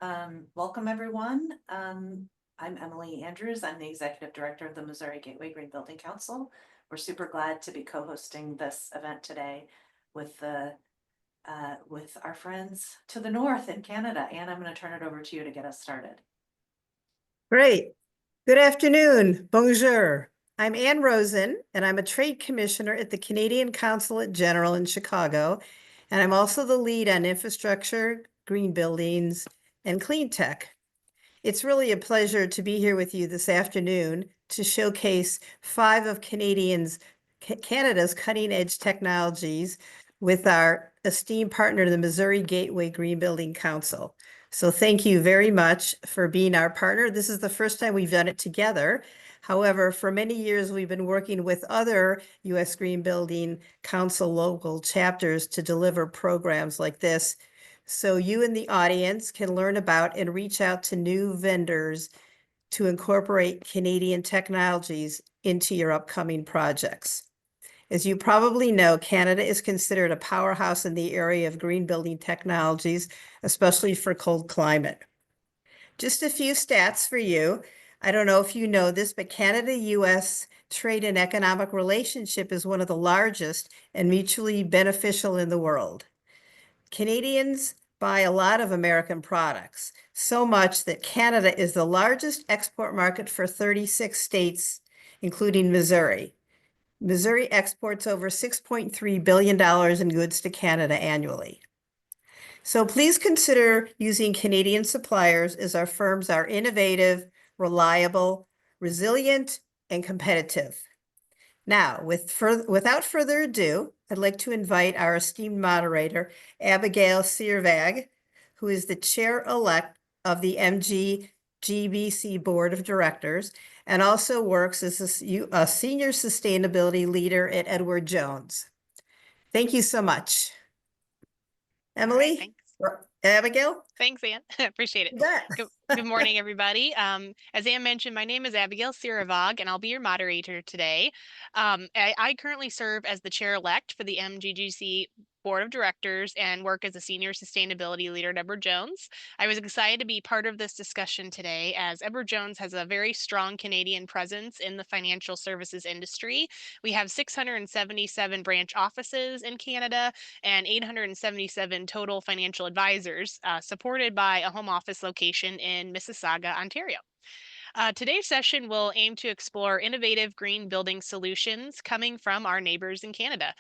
Welcome, everyone. I'm Emily Andrews. I'm the Executive Director of the Missouri Gateway Green Building Council. We're super glad to be co-hosting this event today with with our friends to the north in Canada. Anne, I'm going to turn it over to you to get us started. Great. Good afternoon. Bonjour. I'm Ann Rosen, and I'm a trade commissioner at the Canadian Consulate General in Chicago. And I'm also the lead on infrastructure, green buildings, and clean tech. It's really a pleasure to be here with you this afternoon to showcase 5 of Canada's cutting edge technologies with our esteemed partner, the Missouri Gateway Green Building Council. So thank you very much for being our partner. This is the first time we've done it together. However, for many years, we've been working with other U.S. Green Building Council local chapters to deliver programs like this. So you in the audience can learn about and reach out to new vendors to incorporate Canadian technologies into your upcoming projects. As you probably know, Canada is considered a powerhouse in the area of green building technologies, especially for cold climate. Just a few stats for you. I don't know if you know this, but Canada-US trade and economic relationship is one of the largest and mutually beneficial in the world. Canadians buy a lot of American products, so much that Canada is the largest export market for 36 states, including Missouri. Missouri exports over $6.3 billion in goods to Canada annually. So please consider using Canadian suppliers as our firms are innovative, reliable, resilient, and competitive. Now, without further ado, I'd like to invite our esteemed moderator, Abigail Sirevaag, who is the chair-elect of the MGGBC Board of Directors and also works as a senior sustainability leader at Edward Jones. Thank you so much. Emily? Thanks. Abigail? Thanks, Ann. Appreciate it. Good morning, everybody. As Ann mentioned, my name is Abigail Sirevaag, and I'll be your moderator today. I currently serve as the chair-elect for the MGGC Board of Directors and work as a senior sustainability leader at Edward Jones. I was excited to be part of this discussion today as Edward Jones has a very strong Canadian presence in the financial services industry. We have 677 branch offices in Canada and 877 total financial advisors, supported by a home office location in Mississauga, Ontario. Today's session will aim to explore innovative green building solutions coming from our neighbors in Canada.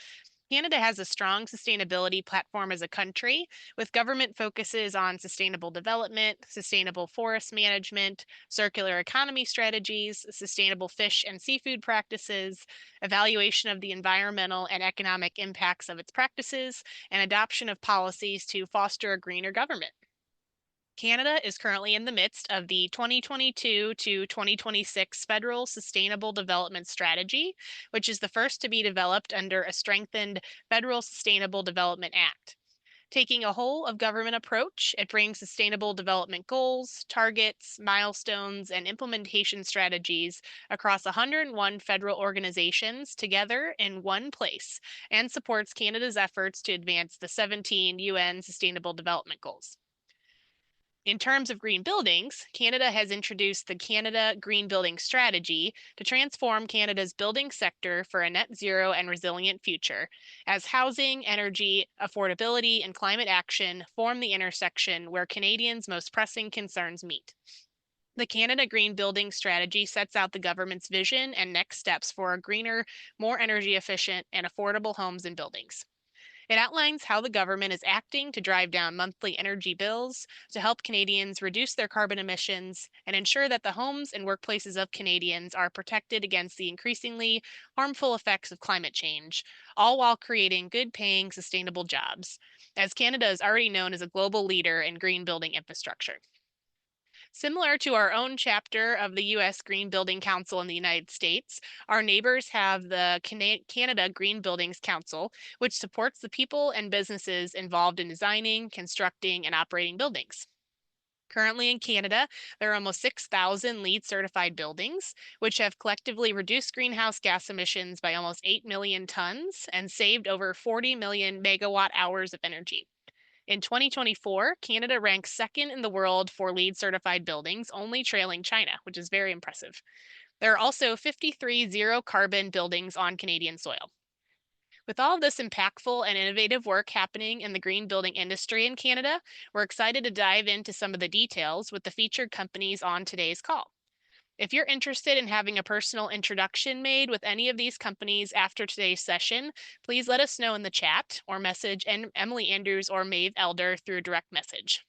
Canada has a strong sustainability platform as a country, with government focuses on sustainable development, sustainable forest management, circular economy strategies, sustainable fish and seafood practices, evaluation of the environmental and economic impacts of its practices, and adoption of policies to foster a greener government. Canada is currently in the midst of the 2022 to 2026 Federal Sustainable Development Strategy, which is the first to be developed under a strengthened Federal Sustainable Development Act. Taking a whole of government approach, it brings sustainable development goals, targets, milestones, and implementation strategies across 101 federal organizations together in one place and supports Canada's efforts to advance the 17 UN Sustainable Development Goals. In terms of green buildings, Canada has introduced the Canada Green Building Strategy to transform Canada's building sector for a net zero and resilient future, as housing, energy, affordability, and climate action form the intersection where Canadians' most pressing concerns meet. The Canada Green Building Strategy sets out the government's vision and next steps for a greener, more energy efficient, and affordable homes and buildings. It outlines how the government is acting to drive down monthly energy bills, to help Canadians reduce their carbon emissions, and ensure that the homes and workplaces of Canadians are protected against the increasingly harmful effects of climate change, all while creating good-paying, sustainable jobs, as Canada is already known as a global leader in green building infrastructure. Similar to our own chapter of the U.S. Green Building Council in the United States, our neighbors have the Canada Green Buildings Council, which supports the people and businesses involved in designing, constructing, and operating buildings. Currently in Canada, there are almost 6,000 LEED certified buildings, which have collectively reduced greenhouse gas emissions by almost 8 million tons and saved over 40 million megawatt hours of energy. In 2024, Canada ranks second in the world for LEED certified buildings, only trailing China, which is very impressive. There are also 53 zero carbon buildings on Canadian soil. With all of this impactful and innovative work happening in the green building industry in Canada, we're excited to dive into some of the details with the featured companies on today's call. If you're interested in having a personal introduction made with any of these companies after today's session, please let us know in the chat or message Emily Andrews or Maeve Elder through a direct message.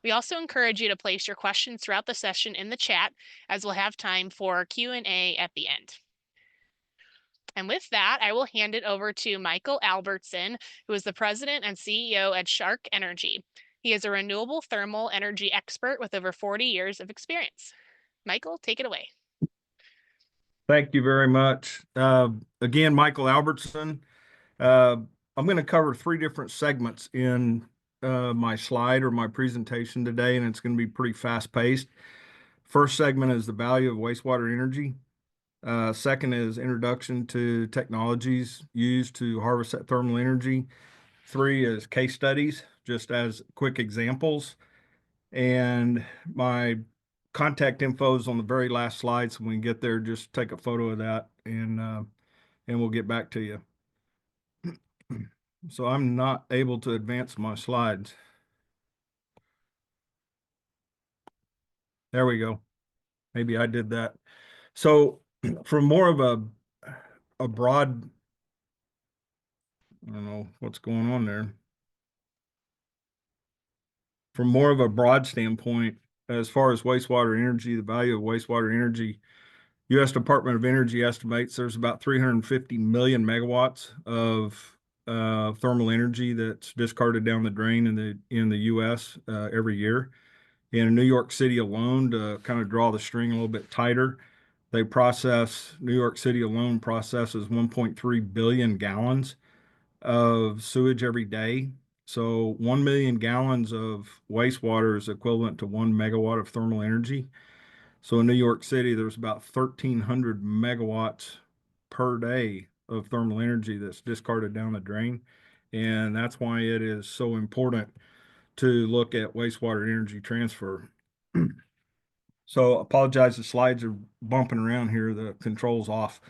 We also encourage you to place your questions throughout the session in the chat, as we'll have time for Q&A at the end. And with that, I will hand it over to Michael Albertson, who is the president and CEO at SHARC Energy. He is a renewable thermal energy expert with over 40 years of experience. Michael, take it away. Thank you very much. Again, Michael Albertson. I'm going to cover 3 different segments in my slide or my presentation today, and it's going to be pretty fast-paced. First segment is the value of wastewater energy. Second is introduction to technologies used to harvest that thermal energy. 3 is case studies, just as quick examples. And my contact info is on the very last slide, so when we get there, just take a photo of that, and we'll get back to you. So I'm not able to advance my slides. There we go. Maybe I did that. So from more of a broad, I don't know what's going on there. From more of a broad standpoint, as far as wastewater energy, the value of wastewater energy, U.S. Department of Energy estimates there's about 350 million megawatts of thermal energy that's discarded down the drain in the U.S. Every year. In New York City alone, to kind of draw the string a little bit tighter, New York City alone processes 1.3 billion gallons of sewage every day. So 1 million gallons of wastewater is equivalent to 1 megawatt of thermal energy. So in New York City, there's about 1,300 megawatts per day of thermal energy that's discarded down the drain. And that's why it is so important to look at wastewater energy transfer. So apologize, the slides are bumping around here. The control's off.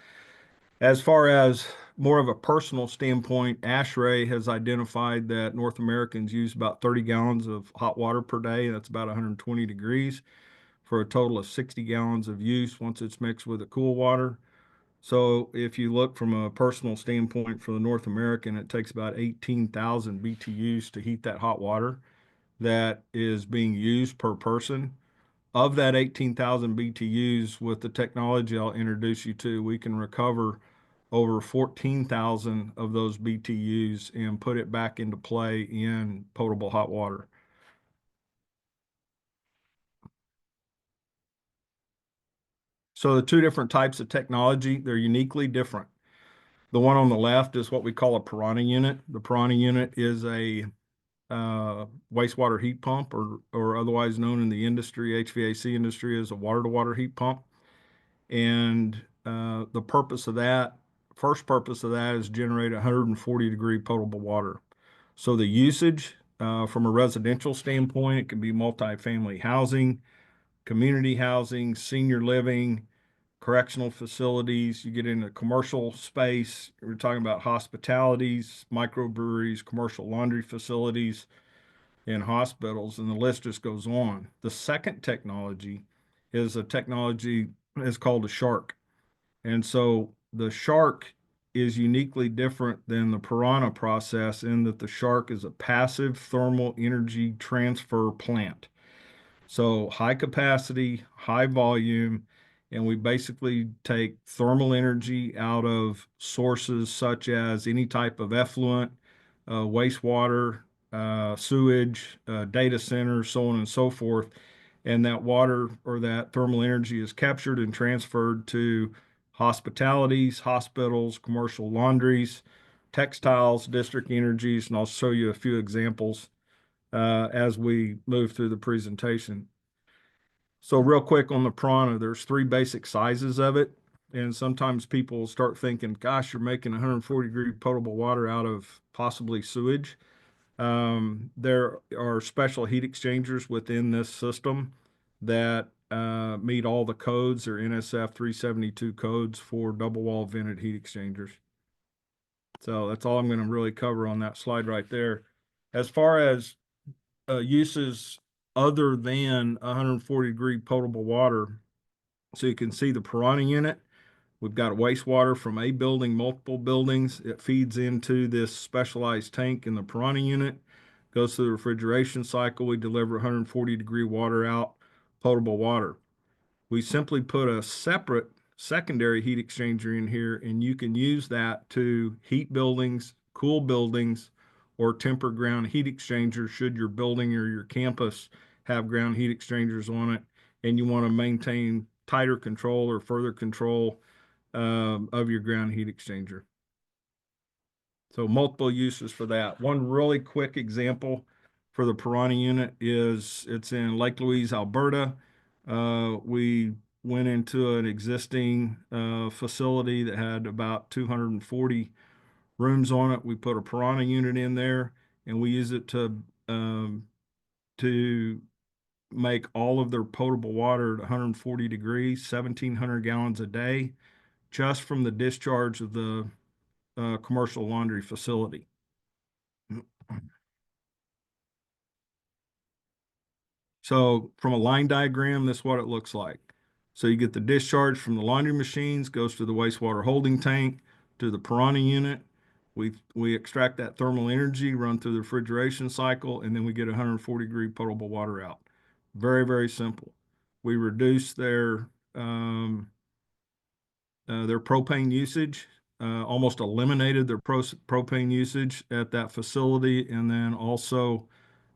As far as more of a personal standpoint, ASHRAE has identified that North Americans use about 30 gallons of hot water per day. That's about 120 degrees for a total of 60 gallons of use once it's mixed with the cool water. So if you look from a personal standpoint for the North American, it takes about 18,000 BTUs to heat that hot water that is being used per person. Of that 18,000 BTUs, with the technology I'll introduce you to, we can recover over 14,000 of those BTUs and put it back into play in potable hot water. So the 2 different types of technology, they're uniquely different. The one on the left is what we call a Piranha unit. The Piranha unit is a wastewater heat pump, or otherwise known in the industry, HVAC industry, as a water-to-water heat pump. And the purpose of that, first purpose of that, is generate 140-degree potable water. So the usage from a residential standpoint, it can be multifamily housing, community housing, senior living, correctional facilities. You get into commercial space, we're talking about hospitalities, microbreweries, commercial laundry facilities, and hospitals, and the list just goes on. The second technology is a technology is called a SHARC. And so the SHARC is uniquely different than the Piranha process in that the SHARC is a passive thermal energy transfer plant. So high capacity, high volume, and we basically take thermal energy out of sources such as any type of effluent, wastewater, sewage, data centers, so on and so forth. And that water or that thermal energy is captured and transferred to hospitalities, hospitals, commercial laundries, textiles, district energies, and I'll show you a few examples as we move through the presentation. So real quick on the Piranha, there's 3 basic sizes of it. And sometimes people start thinking, gosh, you're making 140-degree potable water out of possibly sewage. There are special heat exchangers within this system that meet all the codes or NSF 372 codes for double wall vented heat exchangers. So that's all I'm going to really cover on that slide right there. As far as uses other than 140-degree potable water, so you can see the Piranha unit. We've got wastewater from a building, multiple buildings. It feeds into this specialized tank in the Piranha unit, goes through the refrigeration cycle. We deliver 140-degree water out, potable water. We simply put a separate secondary heat exchanger in here, and you can use that to heat buildings, cool buildings, or temper ground heat exchangers should your building or your campus have ground heat exchangers on it, and you want to maintain tighter control or further control of your ground heat exchanger. So multiple uses for that. One really quick example for the Piranha unit is it's in Lake Louise, Alberta. We went into an existing facility that had about 240 rooms on it. We put a Piranha unit in there, and we use it to make all of their potable water at 140 degrees, 1,700 gallons a day, just from the discharge of the commercial laundry facility. So from a line diagram, this is what it looks like. So you get the discharge from the laundry machines, goes to the wastewater holding tank, to the Piranha unit. We extract that thermal energy, run through the refrigeration cycle, and then we get 140-degree potable water out. Very, very simple. We reduce their propane usage, almost eliminated their propane usage at that facility, and then also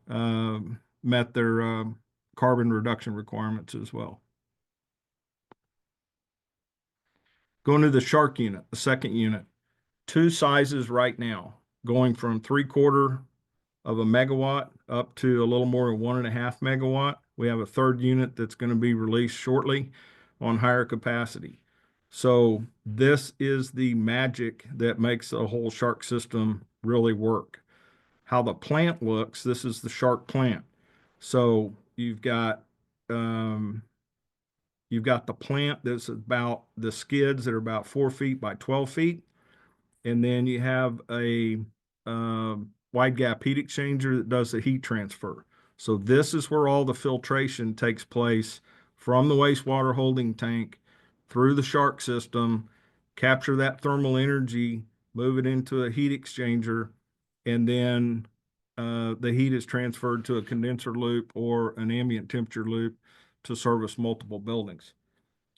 met their carbon reduction requirements as well. Going to the SHARC unit, the second unit, two sizes right now, going from 3/4 of a megawatt up to a little more than 1.5 megawatt. We have a third unit that's going to be released shortly on higher capacity. So this is the magic that makes the whole SHARC system really work. How the plant looks, this is the SHARC plant. So you've got the plant that's about the skids that are about 4 feet by 12 feet. And then you have a wide gap heat exchanger that does the heat transfer. So this is where all the filtration takes place from the wastewater holding tank through the SHARC system, capture that thermal energy, move it into a heat exchanger, and then the heat is transferred to a condenser loop or an ambient temperature loop to service multiple buildings.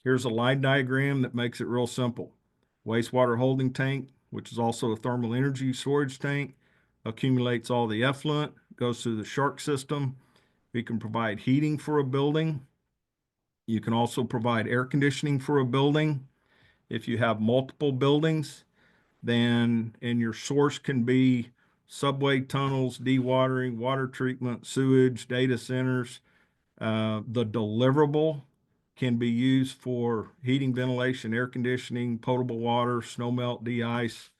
Here's a line diagram that makes it real simple. Wastewater holding tank, which is also a thermal energy storage tank, accumulates all the effluent, goes through the SHARC system. We can provide heating for a building. You can also provide air conditioning for a building. If you have multiple buildings, then, and your source can be subway tunnels, dewatering, water treatment, sewage, data centers. The deliverable can be used for heating, ventilation, air conditioning, potable water, snow melt, de-ice,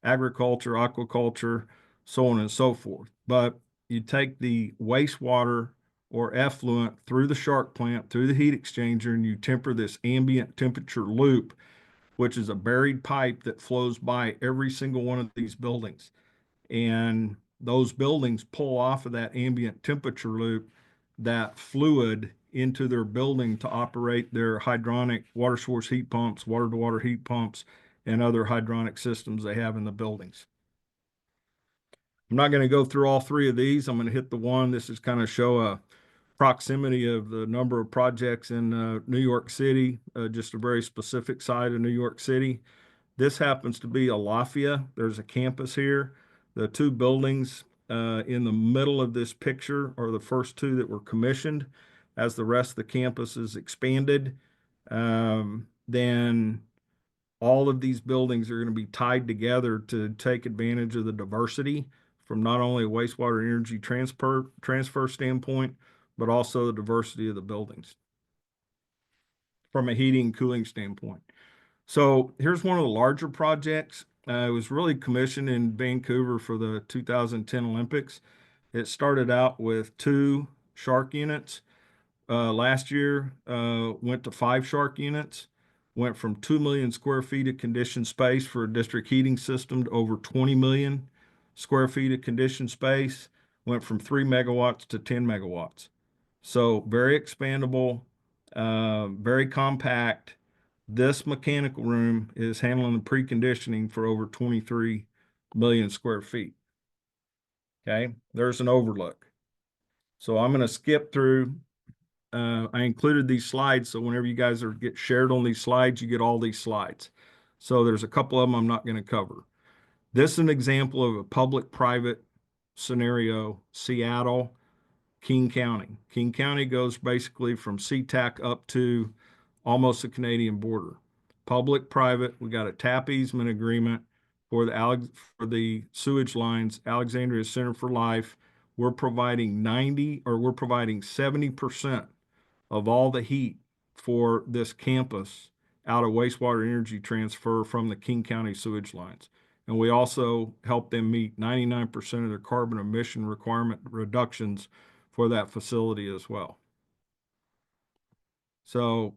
agriculture, aquaculture, so on and so forth. But you take the wastewater or effluent through the SHARC plant, through the heat exchanger, and you temper this ambient temperature loop, which is a buried pipe that flows by every single one of these buildings. And those buildings pull off of that ambient temperature loop that fluid into their building to operate their hydronic water source heat pumps, water to water heat pumps, and other hydronic systems they have in the buildings. I'm not going to go through all three of these. I'm going to hit the one. This is kind of show a proximity of the number of projects in New York City, just a very specific side of New York City. This happens to be Alafia. There's a campus here. The two buildings in the middle of this picture are the first two that were commissioned. As the rest of the campus is expanded, then all of these buildings are going to be tied together to take advantage of the diversity from not only a wastewater energy transfer standpoint, but also the diversity of the buildings from a heating and cooling standpoint. So here's one of the larger projects. It was really commissioned in Vancouver for the 2010 Olympics. It started out with 2 SHARC units. Last year, went to 5 SHARC units, went from 2 million square feet of conditioned space for a district heating system to over 20 million square feet of conditioned space, went from 3 megawatts to 10 megawatts. So very expandable, very compact. This mechanical room is handling the preconditioning for over 23 million square feet. Okay, there's an overlook. So I'm going to skip through. I included these slides, so whenever you guys get shared on these slides, you get all these slides. So there's a couple of them I'm not going to cover. This is an example of a public-private scenario, Seattle, King County. King County goes basically from SeaTac up to almost the Canadian border. Public-private, we got a tap easement agreement for the sewage lines, Alexandria Center for Life. We're providing 70% of all the heat for this campus out of wastewater energy transfer from the King County sewage lines. And we also help them meet 99% of their carbon emission requirement reductions for that facility as well. So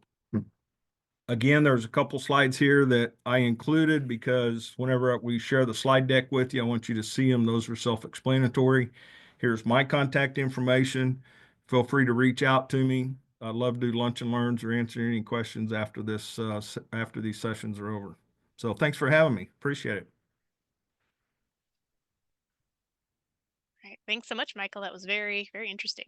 again, there's a couple slides here that I included because whenever we share the slide deck with you, I want you to see them. Those are self-explanatory. Here's my contact information. Feel free to reach out to me. I'd love to do lunch and learns or answer any questions after this, after these sessions are over. So thanks for having me. Appreciate it. All right. Thanks so much, Michael. That was very, very interesting.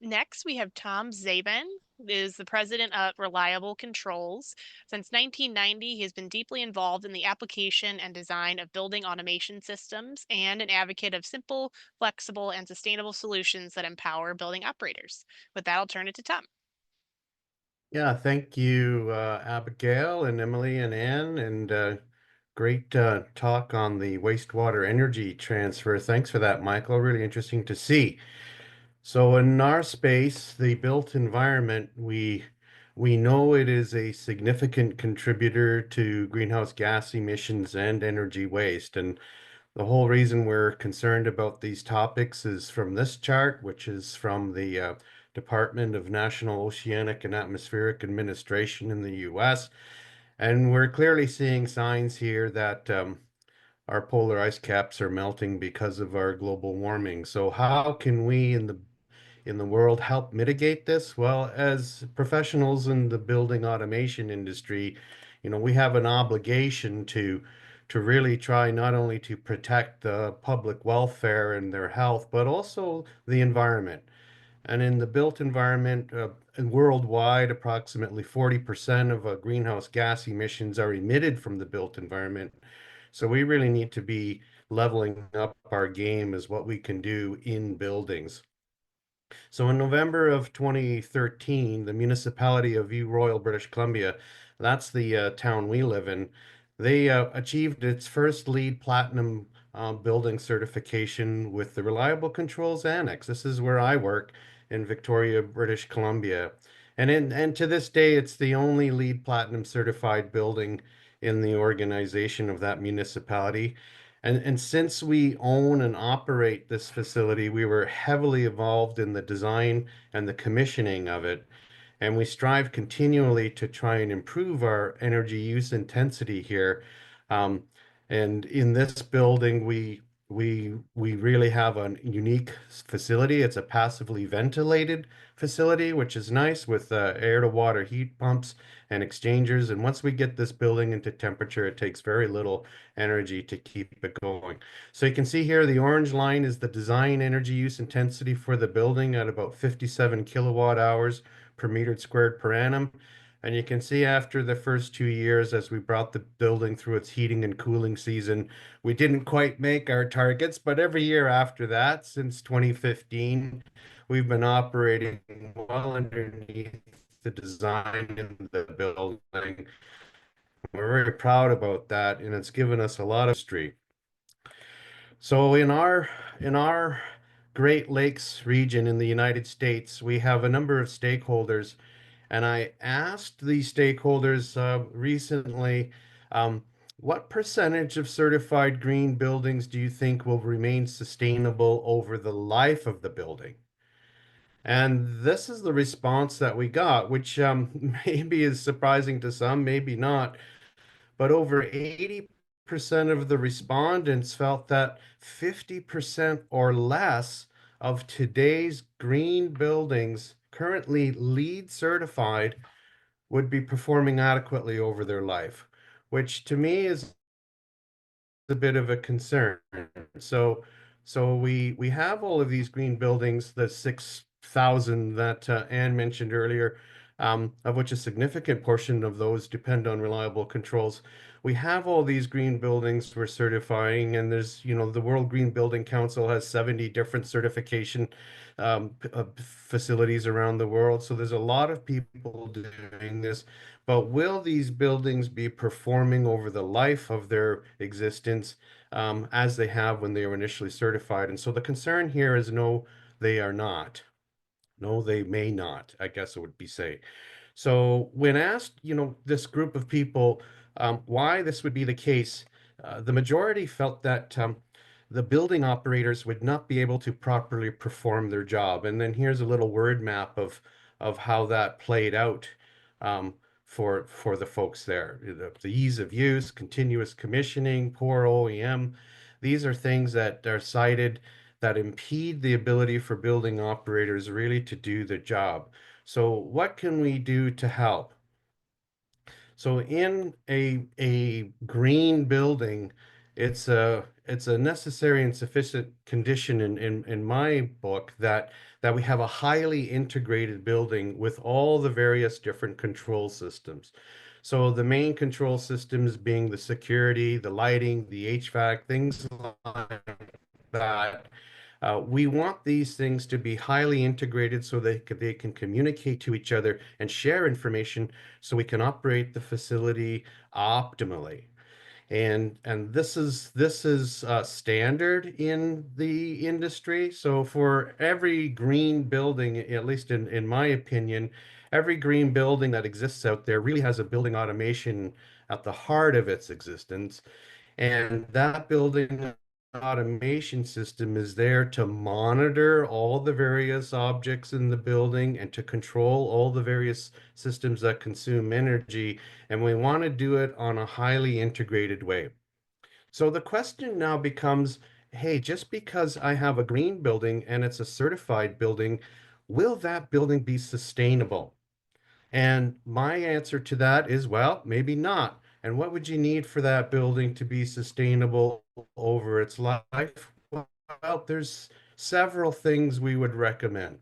Next, we have Tom Zaban, who is the president of Reliable Controls. Since 1990, he has been deeply involved in the application and design of building automation systems and an advocate of simple, flexible, and sustainable solutions that empower building operators. With that, I'll turn it to Tom. Yeah, thank you, Abigail and Emily and Ann, and great talk on the wastewater energy transfer. Thanks for that, Michael. Really interesting to see. So in our space, the built environment, we know it is a significant contributor to greenhouse gas emissions and energy waste. And the whole reason we're concerned about these topics is from this chart, which is from the Department of National Oceanic and Atmospheric Administration in the US. And we're clearly seeing signs here that our polar ice caps are melting because of our global warming. So how can we in the world help mitigate this? Well, as professionals in the building automation industry, we have an obligation to really try not only to protect the public welfare and their health, but also the environment. And in the built environment, worldwide, approximately 40% of greenhouse gas emissions are emitted from the built environment. So we really need to be leveling up our game as what we can do in buildings. So in November of 2013, the municipality of View Royal, British Columbia, that's the town we live in, they achieved its first LEED Platinum building certification with the Reliable Controls Annex. This is where I work in Victoria, British Columbia. And to this day, it's the only LEED Platinum certified building in the organization of that municipality. And since we own and operate this facility, we were heavily involved in the design and the commissioning of it. And we strive continually to try and improve our energy use intensity here. And in this building, we really have a unique facility. It's a passively ventilated facility, which is nice with air to water heat pumps and exchangers. And once we get this building into temperature, it takes very little energy to keep it going. So you can see here, the orange line is the design energy use intensity for the building at about 57 kilowatt hours per meter squared per annum. And you can see after the first 2 years, as we brought the building through its heating and cooling season, we didn't quite make our targets, but every year after that, since 2015, we've been operating well underneath the design in the building. We're very proud about that, and it's given us a lot of history. So in our Great Lakes region in the United States, we have a number of stakeholders. And I asked these stakeholders recently, what percentage of certified green buildings do you think will remain sustainable over the life of the building? And this is the response that we got, which maybe is surprising to some, maybe not. But over 80% of the respondents felt that 50% or less of today's green buildings currently LEED certified would be performing adequately over their life, which to me is a bit of a concern. So we have all of these green buildings, the 6,000 that Anne mentioned earlier, of which a significant portion of those depend on reliable controls. We have all these green buildings we're certifying, and there's, the World Green Building Council has 70 different certification facilities around the world. So there's a lot of people doing this. But will these buildings be performing over the life of their existence as they have when they were initially certified? And so the concern here is no, they are not. No, they may not, I guess it would be say. So when asked, this group of people why this would be the case, the majority felt that the building operators would not be able to properly perform their job. And then here's a little word map of how that played out for the folks there. The ease of use, continuous commissioning, poor OEM. These are things that are cited that impede the ability for building operators really to do the job. So what can we do to help? So in a green building, it's a necessary and sufficient condition in my book that we have a highly integrated building with all the various different control systems. So the main control systems being the security, the lighting, the HVAC, things like that. We want these things to be highly integrated so they can communicate to each other and share information so we can operate the facility optimally. And this is standard in the industry. So for every green building, at least in my opinion, every green building that exists out there really has a building automation at the heart of its existence. And that building automation system is there to monitor all the various objects in the building and to control all the various systems that consume energy. And we want to do it on a highly integrated way. So the question now becomes, hey, just because I have a green building and it's a certified building, will that building be sustainable? And my answer to that is, well, maybe not. And what would you need for that building to be sustainable over its life? Well, there's several things we would recommend.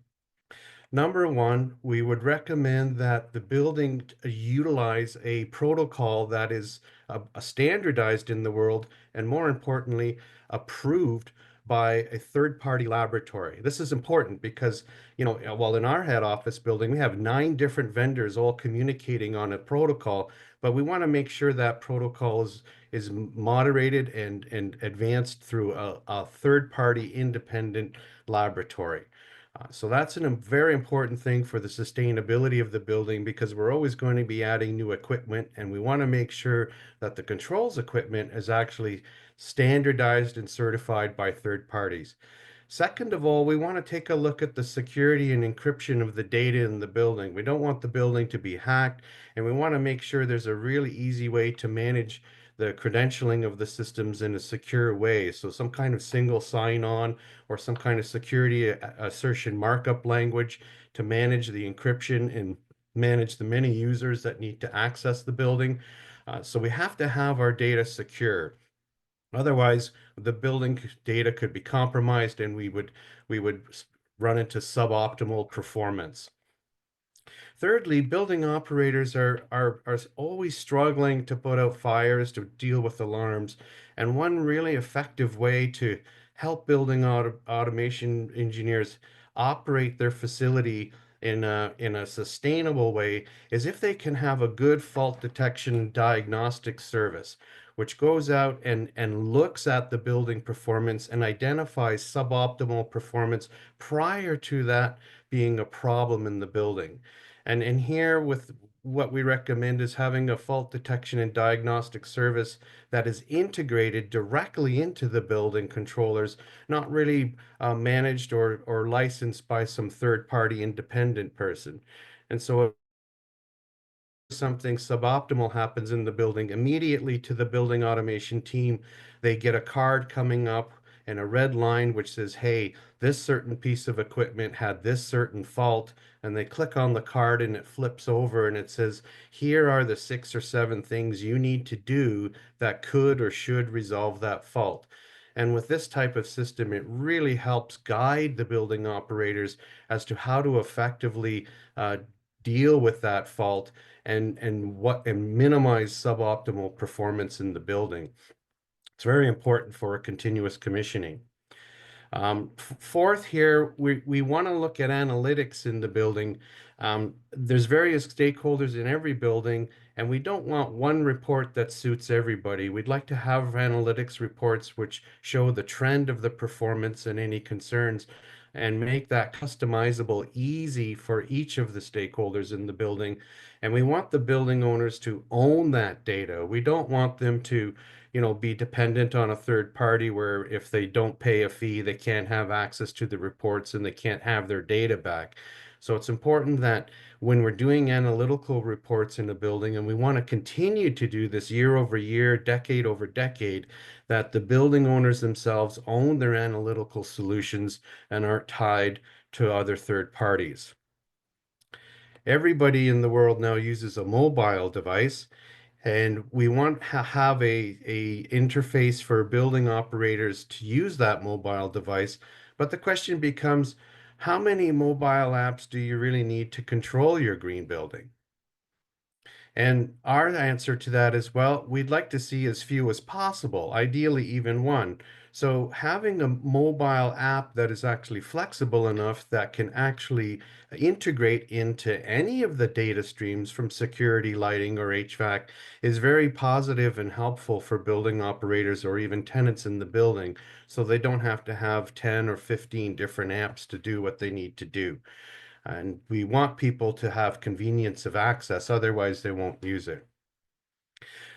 Number one, we would recommend that the building utilize a protocol that is standardized in the world, and more importantly, approved by a third-party laboratory. This is important because, while in our head office building, we have 9 different vendors all communicating on a protocol, but we want to make sure that protocol is moderated and advanced through a third-party independent laboratory. So that's a very important thing for the sustainability of the building because we're always going to be adding new equipment, and we want to make sure that the controls equipment is actually standardized and certified by third parties. Second of all, we want to take a look at the security and encryption of the data in the building. We don't want the building to be hacked, and we want to make sure there's a really easy way to manage the credentialing of the systems in a secure way. So some kind of single sign-on or some kind of security assertion markup language to manage the encryption and manage the many users that need to access the building. So we have to have our data secure. Otherwise, the building data could be compromised and we would run into suboptimal performance. Thirdly, building operators are always struggling to put out fires, to deal with alarms. And one really effective way to help building automation engineers operate their facility in a sustainable way is if they can have a good fault detection diagnostic service, which goes out and looks at the building performance and identifies suboptimal performance prior to that being a problem in the building. And here with what we recommend is having a fault detection and diagnostic service that is integrated directly into the building controllers, not really managed or licensed by some third-party independent person. And so if something suboptimal happens in the building, immediately to the building automation team, they get a card coming up and a red line which says, hey, this certain piece of equipment had this certain fault, and they click on the card and it flips over and it says, here are the 6 or 7 things you need to do that could or should resolve that fault. And with this type of system, it really helps guide the building operators as to how to effectively deal with that fault and minimize suboptimal performance in the building. It's very important for continuous commissioning. Fourth here, we want to look at analytics in the building. There's various stakeholders in every building, and we don't want one report that suits everybody. We'd like to have analytics reports which show the trend of the performance and any concerns, and make that customizable easy for each of the stakeholders in the building. And we want the building owners to own that data. We don't want them to, be dependent on a third party where if they don't pay a fee, they can't have access to the reports and they can't have their data back. So it's important that when we're doing analytical reports in a building, and we want to continue to do this year over year, decade over decade, that the building owners themselves own their analytical solutions and aren't tied to other third parties. Everybody in the world now uses a mobile device, and we want to have a interface for building operators to use that mobile device. But the question becomes, how many mobile apps do you really need to control your green building? And our answer to that is, well, we'd like to see as few as possible, ideally even one. So having a mobile app that is actually flexible enough that can actually integrate into any of the data streams from security, lighting, or HVAC is very positive and helpful for building operators or even tenants in the building, so they don't have to have 10 or 15 different apps to do what they need to do. And we want people to have convenience of access, otherwise they won't use it.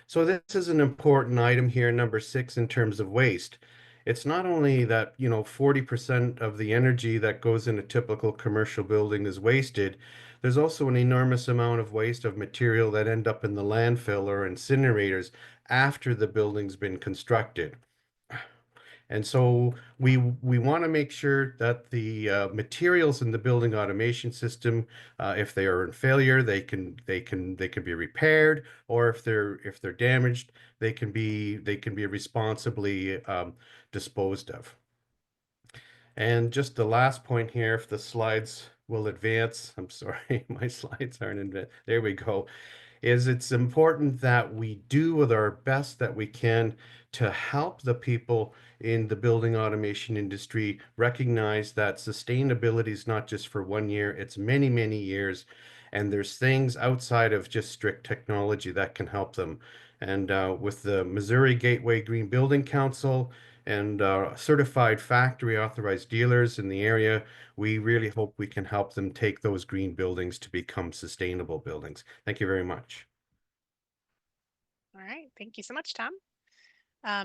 So this is an important item here, number 6, in terms of waste. It's not only that, 40% of the energy that goes in a typical commercial building is wasted, there's also an enormous amount of waste of material that end up in the landfill or incinerators after the building's been constructed. And so we want to make sure that the materials in the building automation system, if they are in failure, they can be repaired, or if they're damaged, they can be responsibly disposed of. And just the last point here, if the slides will advance, I'm sorry, my slides aren't advanced. There we go. It's important that we do with our best that we can to help the people in the building automation industry recognize that sustainability is not just for 1 year, it's many, many years. And there's things outside of just strict technology that can help them. And with the Missouri Gateway Green Building Council and certified factory authorized dealers in the area, we really hope we can help them take those green buildings to become sustainable buildings. Thank you very much. All right, thank you so much, Tom.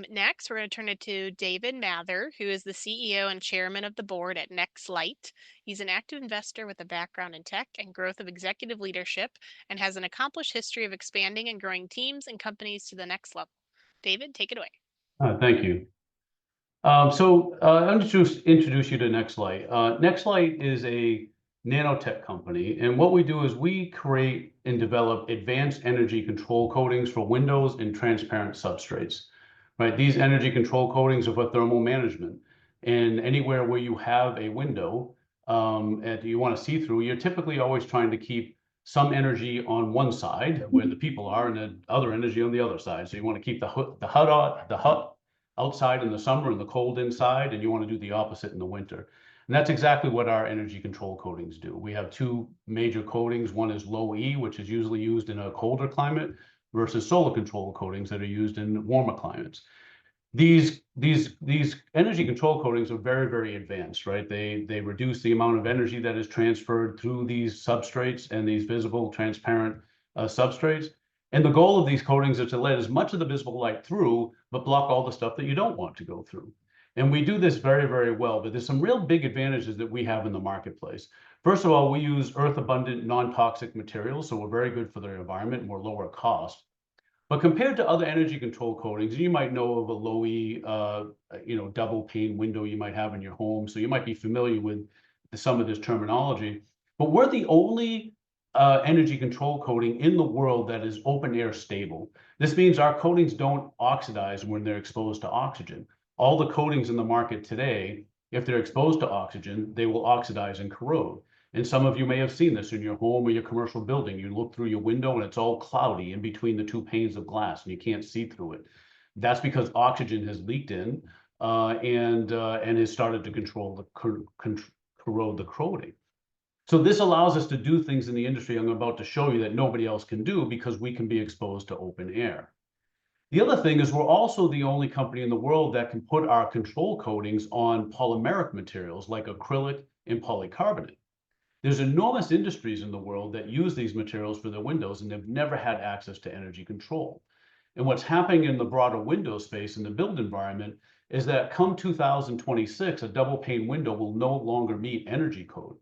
Next, we're going to turn it to David Mather, who is the CEO and chairman of the board at NxLite. He's an active investor with a background in tech and growth of executive leadership, and has an accomplished history of expanding and growing teams and companies to the next level. David, take it away. Thank you. I'll introduce you to NxLite. NxLite is a nanotech company, and what we do is we create and develop advanced energy control coatings for windows and transparent substrates. Right, these energy control coatings are for thermal management, and anywhere where you have a window and you want to see through, you're typically always trying to keep some energy on one side where the people are, and then other energy on the other side. So you want to keep the hut outside in the summer and the cold inside, and you want to do the opposite in the winter. And that's exactly what our energy control coatings do. We have 2 major coatings. One is low E, which is usually used in a colder climate, versus solar control coatings that are used in warmer climates. These energy control coatings are very, very advanced, right? They reduce the amount of energy that is transferred through these substrates and these visible, transparent substrates. And the goal of these coatings is to let as much of the visible light through, but block all the stuff that you don't want to go through. And we do this very, very well, but there's some real big advantages that we have in the marketplace. First of all, we use earth-abundant, non-toxic materials, so we're very good for the environment and we're lower cost. But compared to other energy control coatings, you might know of a low-E, double pane window you might have in your home. So you might be familiar with some of this terminology. But we're the only energy control coating in the world that is open air stable. This means our coatings don't oxidize when they're exposed to oxygen. All the coatings in the market today, if they're exposed to oxygen, they will oxidize and corrode. And some of you may have seen this in your home or your commercial building. You look through your window and it's all cloudy in between the two panes of glass and you can't see through it. That's because oxygen has leaked in and has started to corrode the coating. So this allows us to do things in the industry I'm about to show you that nobody else can do because we can be exposed to open air. The other thing is we're also the only company in the world that can put our control coatings on polymeric materials like acrylic and polycarbonate. There's enormous industries in the world that use these materials for their windows, and they've never had access to energy control. And what's happening in the broader window space in the built environment is that come 2026, a double pane window will no longer meet energy code,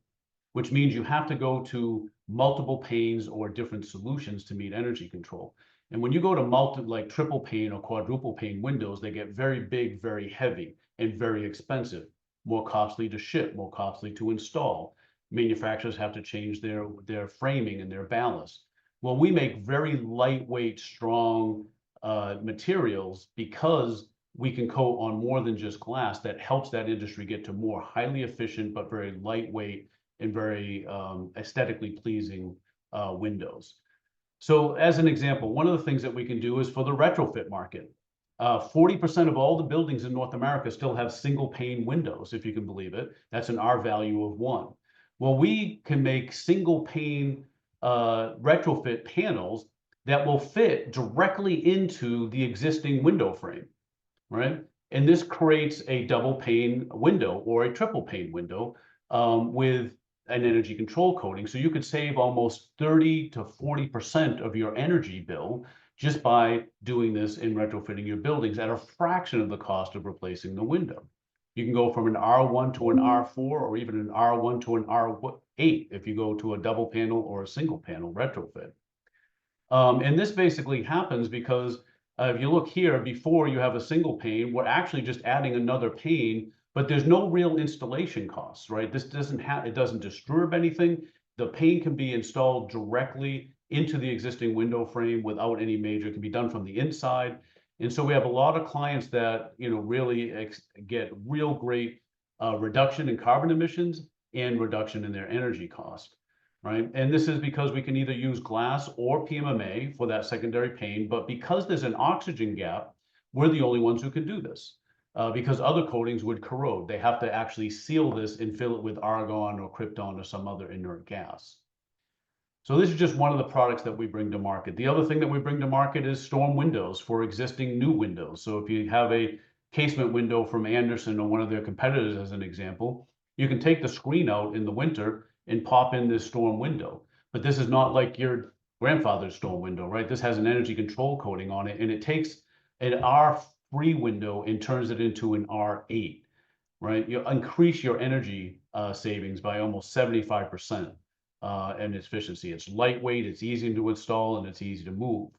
which means you have to go to multiple panes or different solutions to meet energy control. And when you go to like triple pane or quadruple pane windows, they get very big, very heavy, and very expensive, more costly to ship, more costly to install. Manufacturers have to change their framing and their ballast. Well, we make very lightweight, strong materials because we can coat on more than just glass that helps that industry get to more highly efficient, but very lightweight and very aesthetically pleasing windows. So as an example, one of the things that we can do is for the retrofit market. 40% of all the buildings in North America still have single pane windows, if you can believe it. That's an R value of 1. Well, we can make single pane retrofit panels that will fit directly into the existing window frame, right? And this creates a double pane window or a triple pane window with an energy control coating. So you could save almost 30 to 40% of your energy bill just by doing this in retrofitting your buildings at a fraction of the cost of replacing the window. You can go from an R1 to an R4 or even an R1 to an R8 if you go to a double panel or a single panel retrofit. And this basically happens because if you look here, before you have a single pane, we're actually just adding another pane, but there's no real installation costs, right? This it doesn't disturb anything. The pane can be installed directly into the existing window frame without any major, it can be done from the inside. And so we have a lot of clients that, really get real great reduction in carbon emissions and reduction in their energy cost, right? And this is because we can either use glass or PMMA for that secondary pane, but because there's an oxygen gap, we're the only ones who can do this because other coatings would corrode. They have to actually seal this and fill it with argon or krypton or some other inert gas. So this is just one of the products that we bring to market. The other thing that we bring to market is storm windows for existing new windows. So if you have a casement window from Andersen or one of their competitors as an example, you can take the screen out in the winter and pop in this storm window. But this is not like your grandfather's storm window, right? This has an energy control coating on it, and it takes an R3 window and turns it into an R8, right? You increase your energy savings by almost 75%. And its efficiency. It's lightweight, it's easy to install, and it's easy to move.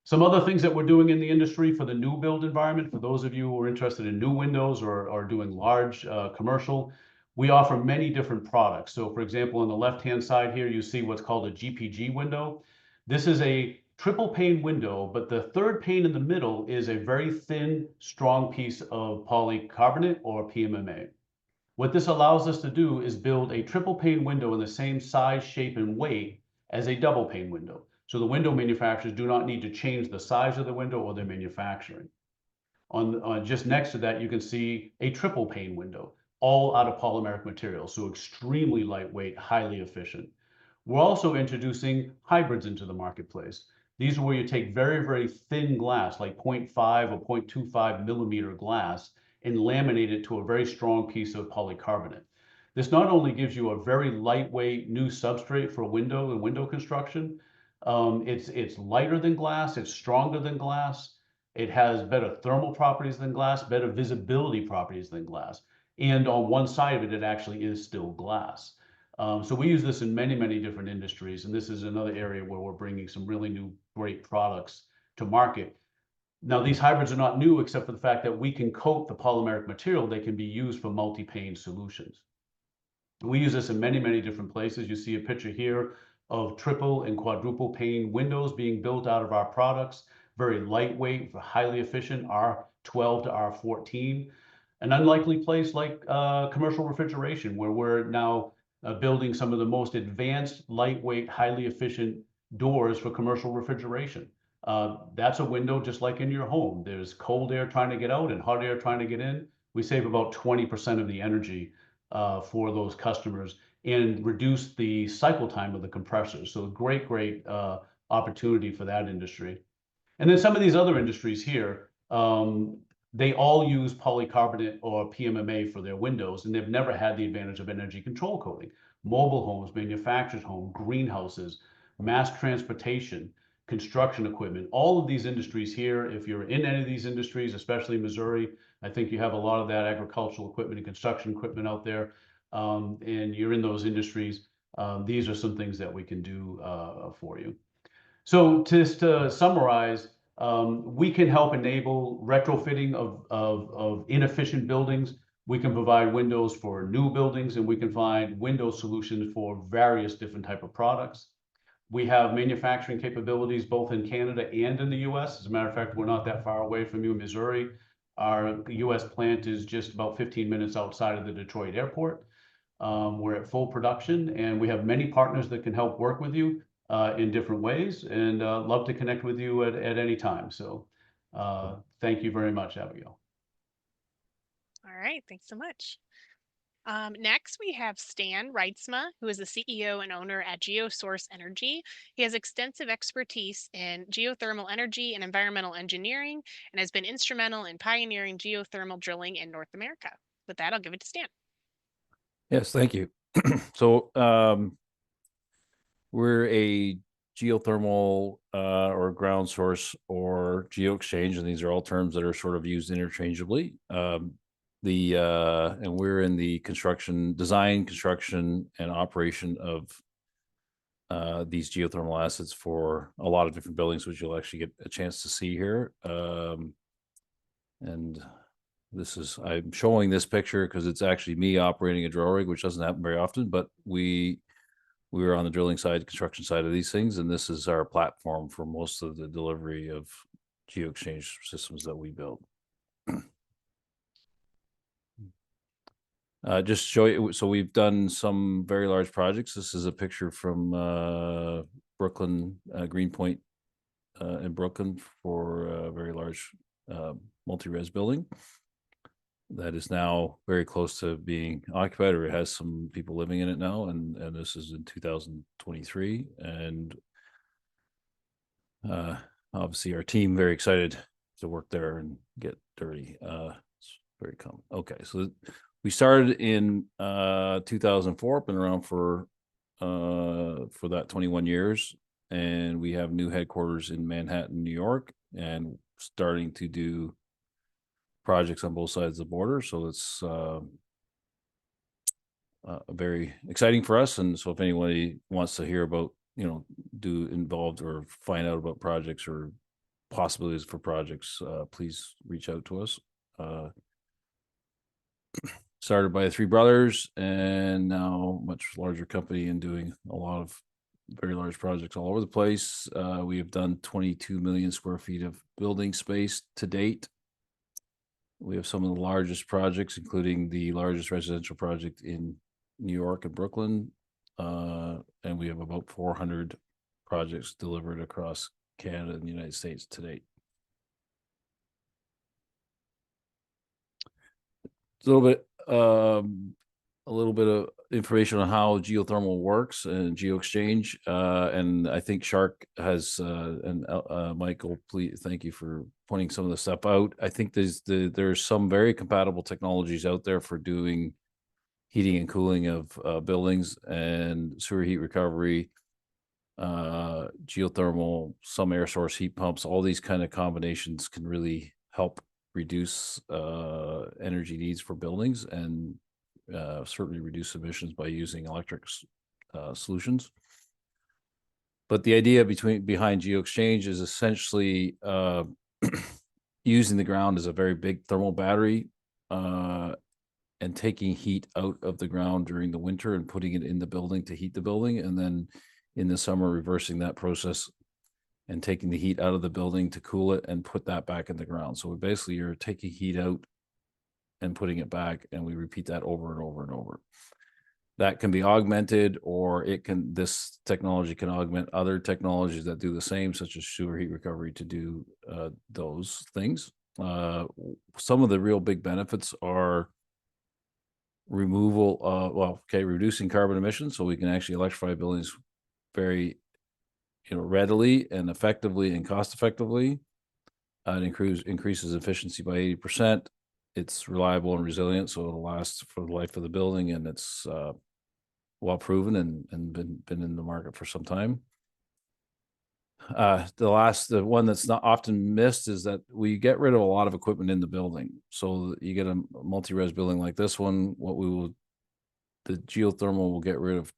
Some other things that we're doing in the industry for the new build environment, for those of you who are interested in new windows or are doing large commercial, we offer many different products. So for example, on the left-hand side here, you see what's called a GPG window. This is a triple pane window, but the third pane in the middle is a very thin, strong piece of polycarbonate or PMMA. What this allows us to do is build a triple pane window in the same size, shape, and weight as a double pane window. So the window manufacturers do not need to change the size of the window or their manufacturing. On just next to that, you can see a triple pane window, all out of polymeric material, so extremely lightweight, highly efficient. We're also introducing hybrids into the marketplace. These are where you take very, very thin glass, like 0.5 or 0.25 millimeter glass, and laminate it to a very strong piece of polycarbonate. This not only gives you a very lightweight new substrate for window and window construction, it's lighter than glass, it's stronger than glass, it has better thermal properties than glass, better visibility properties than glass. And on one side of it, it actually is still glass. So we use this in many, many different industries, and this is another area where we're bringing some really new, great products to market. Now, these hybrids are not new, except for the fact that we can coat the polymeric material. They can be used for multi-pane solutions. We use this in many, many different places. You see a picture here of triple and quadruple pane windows being built out of our products. Very lightweight, highly efficient, R12 to R14. An unlikely place like commercial refrigeration, where we're now building some of the most advanced, lightweight, highly efficient doors for commercial refrigeration. That's a window just like in your home. There's cold air trying to get out and hot air trying to get in. We save about 20% of the energy for those customers and reduce the cycle time of the compressors. So great opportunity for that industry. And then some of these other industries here, they all use polycarbonate or PMMA for their windows, and they've never had the advantage of energy control coating. Mobile homes, manufactured homes, greenhouses, mass transportation, construction equipment, all of these industries here, if you're in any of these industries, especially Missouri, I think you have a lot of that agricultural equipment and construction equipment out there, and you're in those industries, these are some things that we can do for you. So just to summarize, we can help enable retrofitting of inefficient buildings. We can provide windows for new buildings, and we can find window solutions for various different type of products. We have manufacturing capabilities both in Canada and in the US. As a matter of fact, we're not that far away from you in Missouri. Our US plant is just about 15 minutes outside of the Detroit airport. We're at full production, and we have many partners that can help work with you in different ways, and love to connect with you at any time. So thank you very much, Abigail. All right, thanks so much. Next, we have Stan Reitsma, who is the CEO and owner at Geosource Energy. He has extensive expertise in geothermal energy and environmental engineering, and has been instrumental in pioneering geothermal drilling in North America. With that, I'll give it to Stan. Yes, thank you. So we're a geothermal or ground source or geo exchange, and these are all terms that are sort of used interchangeably. And we're in the design, construction, and operation of these geothermal assets for a lot of different buildings, which you'll actually get a chance to see here. And I'm showing this picture because it's actually me operating a drill rig, which doesn't happen very often, but we were on the drilling side, construction side of these things, and this is our platform for most of the delivery of geo exchange systems that we build. Just show you, so we've done some very large projects. This is a picture from Brooklyn, Greenpoint in Brooklyn, for a very large multi-res building that is now very close to being occupied, or it has some people living in it now, and this is in 2023. And obviously our team very excited to work there and get dirty. It's very common. Okay, so we started in 2004, been around for that 21 years, and we have new headquarters in Manhattan, New York, and starting to do projects on both sides of the border. So it's very exciting for us. And so if anybody wants to hear about, involved or find out about projects or possibilities for projects, please reach out to us. Started by the three brothers, and now much larger company and doing a lot of very large projects all over the place. We have done 22 million square feet of building space to date. We have some of the largest projects, including the largest residential project in New York and Brooklyn. And we have about 400 projects delivered across Canada and the United States to date. A little bit a little bit of information on how geothermal works and GeoExchange. And I think SHARC has, Michael, please, thank you for pointing some of the stuff out. I think there's some very compatible technologies out there for doing heating and cooling of buildings and sewer heat recovery, geothermal, some air source heat pumps. All these kind of combinations can really help reduce energy needs for buildings and certainly reduce emissions by using electric solutions. But the idea behind GeoExchange is essentially using the ground as a very big thermal battery and taking heat out of the ground during the winter and putting it in the building to heat the building, and then in the summer reversing that process and taking the heat out of the building to cool it and put that back in the ground. So basically you're taking heat out and putting it back, and we repeat that over and over and over. That can be augmented, or this technology can augment other technologies that do the same, such as sewer heat recovery, to do those things. Some of the real big benefits are reducing carbon emissions, so we can actually electrify buildings very readily and effectively and cost effectively. It increases efficiency by 80%. It's reliable and resilient, so it'll last for the life of the building, and it's well proven and been in the market for some time. The one that's not often missed is that we get rid of a lot of equipment in the building. So you get a multi-res building like this one, the geothermal will get rid of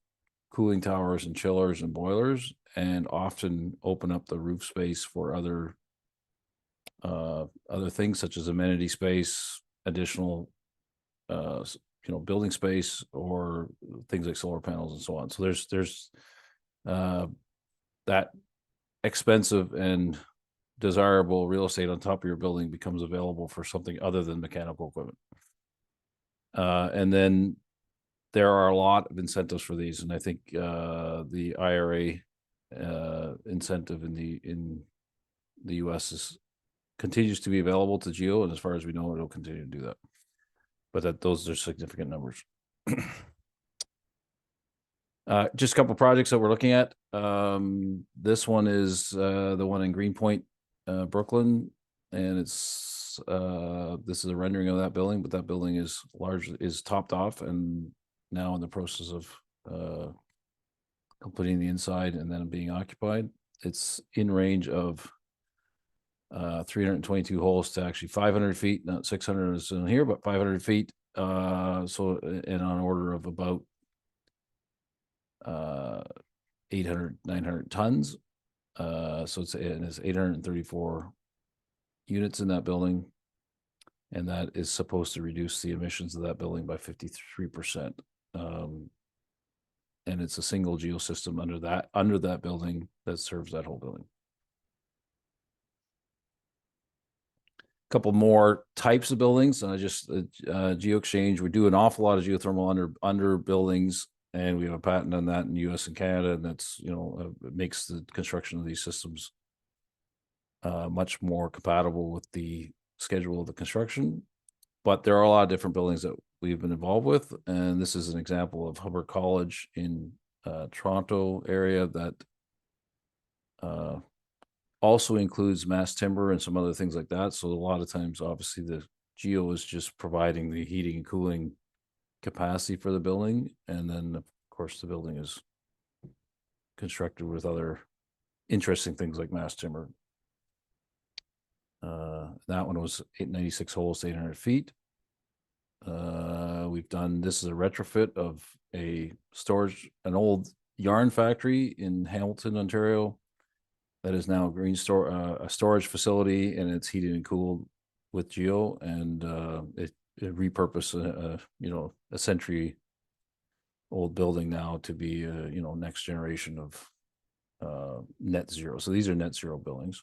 cooling towers and chillers and boilers, and often open up the roof space for other things such as amenity space, additional building space, or things like solar panels and so on. So there's that expensive and desirable real estate on top of your building becomes available for something other than mechanical equipment. And then there are a lot of incentives for these, and I think the IRA incentive in the US continues to be available to Geo, and as far as we know, it'll continue to do that. But those are significant numbers. Just a couple projects that we're looking at. This one is the one in Greenpoint, Brooklyn, and this is a rendering of that building, but that building is topped off and now in the process of completing the inside and then being occupied. It's in range of 322 holes to actually 500 feet, not 600 as in here, but 500 feet. So, and on order of about 800, 900 tons. So it's 834 units in that building. And that is supposed to reduce the emissions of that building by 53%. And it's a single geosystem under that building that serves that whole building. Couple more types of buildings. GeoExchange. We do an awful lot of geothermal under buildings, and we have a patent on that in the US and Canada, and that's it makes the construction of these systems much more compatible with the schedule of the construction. But there are a lot of different buildings that we've been involved with, and this is an example of Hubbard College in Toronto area that also includes mass timber and some other things like that. So a lot of times, obviously, the Geo is just providing the heating and cooling capacity for the building, and then of course the building is constructed with other interesting things like mass timber. That one was 896 holes to 800 feet. This is a retrofit of an old yarn factory in Hamilton, Ontario, that is now a storage facility, and it's heated and cooled with Geo, and it repurposed a century old building now to be next generation of net zero. So these are net zero buildings,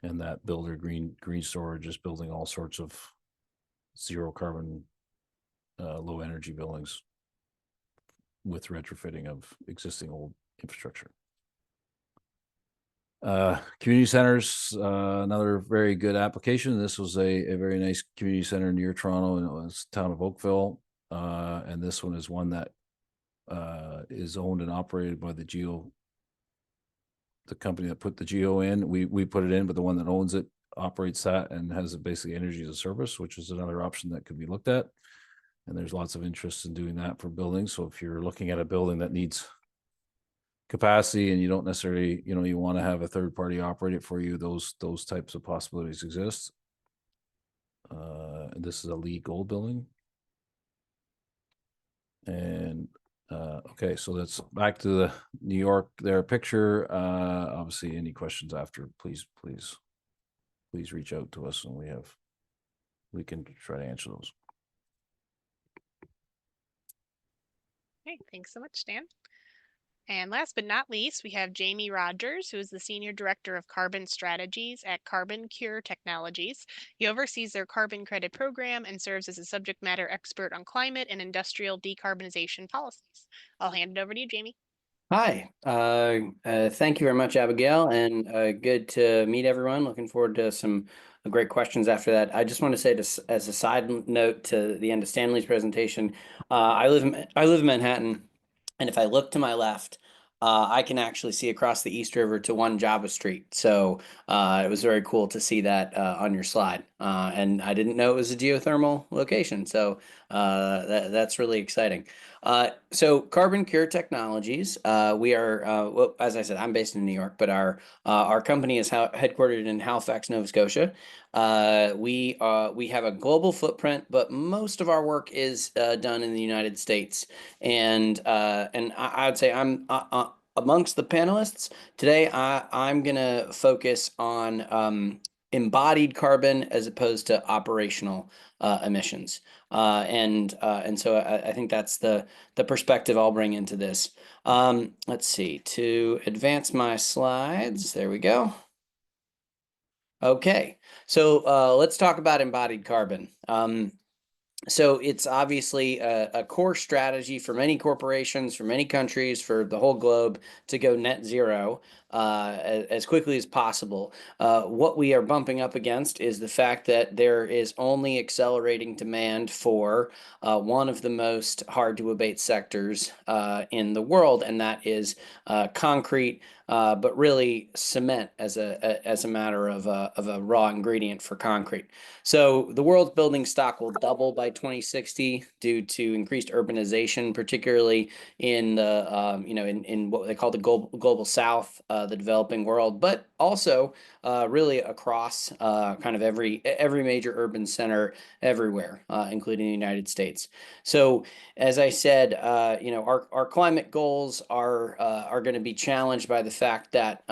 and that builder Green Storage is building all sorts of zero carbon, low energy buildings with retrofitting of existing old infrastructure. Community centers, another very good application. This was a very nice community center near Toronto, and it was the town of Oakville. And this one is one that is owned and operated by the company that put the geo in. We put it in, but the one that owns it operates that and has basically energy as a service, which is another option that could be looked at. And there's lots of interest in doing that for buildings. So if you're looking at a building that needs capacity and you don't necessarily, you want to have a third party operate it for you, those types of possibilities exist. And this is a LEED Gold building. And okay, so that's back to the New York there picture. Obviously, any questions after, please reach out to us, and we can try to answer those. Okay, thanks so much, Dan. And last but not least, we have Jamie Rogers, who is the Senior Director of Carbon Strategies at CarbonCure Technologies. He oversees their carbon credit program and serves as a subject matter expert on climate and industrial decarbonization policies. I'll hand it over to you, Jamie. Hi, thank you very much, Abigail, and good to meet everyone. Looking forward to some great questions after that. I just want to say, as a side note to the end of Stanley's presentation, I live in Manhattan, and if I look to my left, I can actually see across the East River to 1 Java Street. So it was very cool to see that on your slide. And I didn't know it was a geothermal location. So that's really exciting. So CarbonCure Technologies, we are, well, as I said, I'm based in New York, but our company is headquartered in Halifax, Nova Scotia. We have a global footprint, but most of our work is done in the United States. And I would say I'm amongst the panelists today. I'm gonna focus on embodied carbon as opposed to operational emissions. And so I think that's the perspective I'll bring into this. Let's see, to advance my slides. There we go. Okay, so let's talk about embodied carbon. So it's obviously a core strategy for many corporations, for many countries, for the whole globe to go net zero as quickly as possible. What we are bumping up against is the fact that there is only accelerating demand for one of the most hard to abate sectors in the world, and that is concrete. But really cement as a matter of a raw ingredient for concrete. So the world's building stock will double by 2060 due to increased urbanization, particularly in the in what they call the global South, the developing world, but also really across kind of every major urban center everywhere, including the United States. So as I said, our climate goals are going to be challenged by the fact that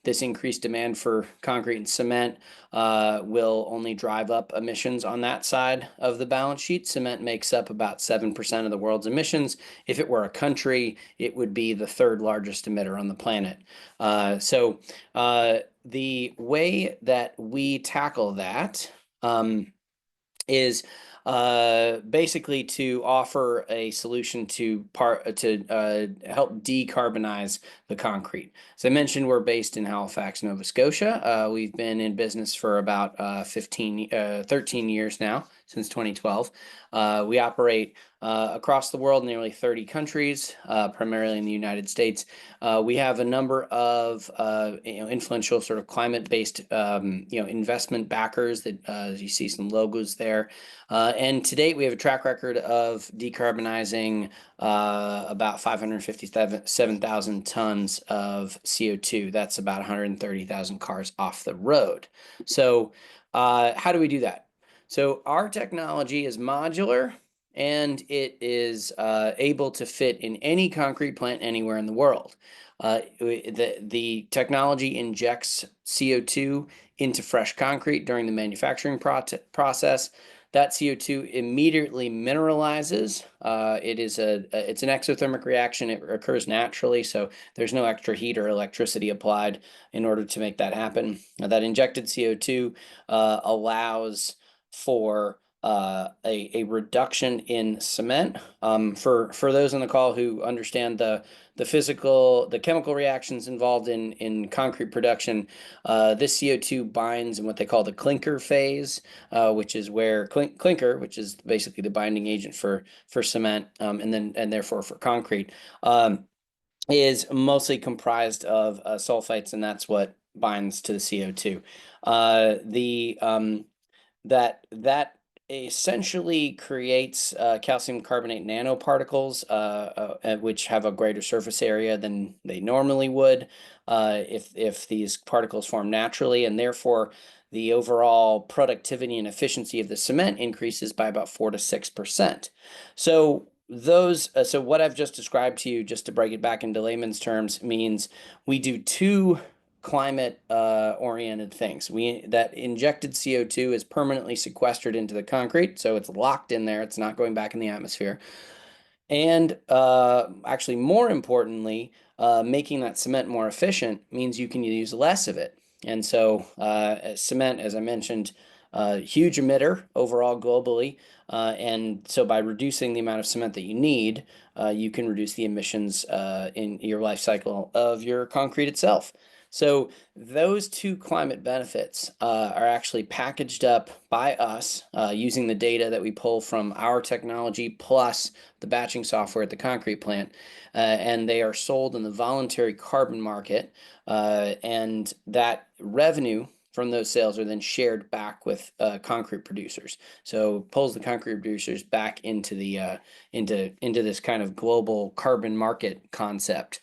this increased demand for concrete and cement will only drive up emissions on that side of the balance sheet. Cement makes up about 7% of the world's emissions. If it were a country, it would be the 3rd largest emitter on the planet. So the way that we tackle that is basically to offer a solution to help decarbonize the concrete. As I mentioned, we're based in Halifax, Nova Scotia. We've been in business for about 13 years now, since 2012. We operate across the world, nearly 30 countries, primarily in the United States. We have a number of influential sort of climate-based investment backers that you see some logos there. And to date, we have a track record of decarbonizing about 557,000 tons of CO2. That's about 130,000 cars off the road. So how do we do that? So our technology is modular, and it is able to fit in any concrete plant anywhere in the world. The technology injects CO2 into fresh concrete during the manufacturing process. That CO2 immediately mineralizes. It's an exothermic reaction. It occurs naturally, so there's no extra heat or electricity applied in order to make that happen. Now, that injected CO2 allows for a reduction in cement. For those on the call who understand the chemical reactions involved in concrete production, this CO2 binds in what they call the clinker phase, which is where clinker, which is basically the binding agent for cement, and therefore for concrete, is mostly comprised of sulfites, and that's what binds to the CO2. That essentially creates calcium carbonate nanoparticles, which have a greater surface area than they normally would if these particles form naturally, and therefore the overall productivity and efficiency of the cement increases by about 4 to 6%. So so what I've just described to you, just to break it back into layman's terms, means we do two climate oriented things. That injected CO2 is permanently sequestered into the concrete, so it's locked in there, it's not going back in the atmosphere. And actually, more importantly, making that cement more efficient means you can use less of it. And so cement, as I mentioned, huge emitter overall globally. And so by reducing the amount of cement that you need, you can reduce the emissions in your life cycle of your concrete itself. So those two climate benefits are actually packaged up by us using the data that we pull from our technology plus the batching software at the concrete plant. And they are sold in the voluntary carbon market. And that revenue from those sales are then shared back with concrete producers. So pulls the concrete producers back into the into this kind of global carbon market concept.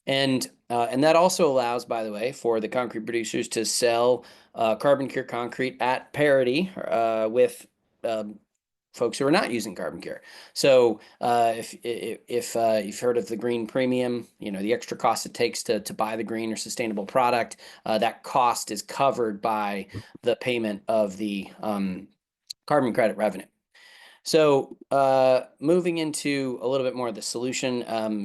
And that also allows, by the way, for the concrete producers to sell CarbonCure concrete at parity with folks who are not using CarbonCure. So if you've heard of the green premium, the extra cost it takes to buy the green or sustainable product, that cost is covered by the payment of the carbon credit revenue. So moving into a little bit more of the solution,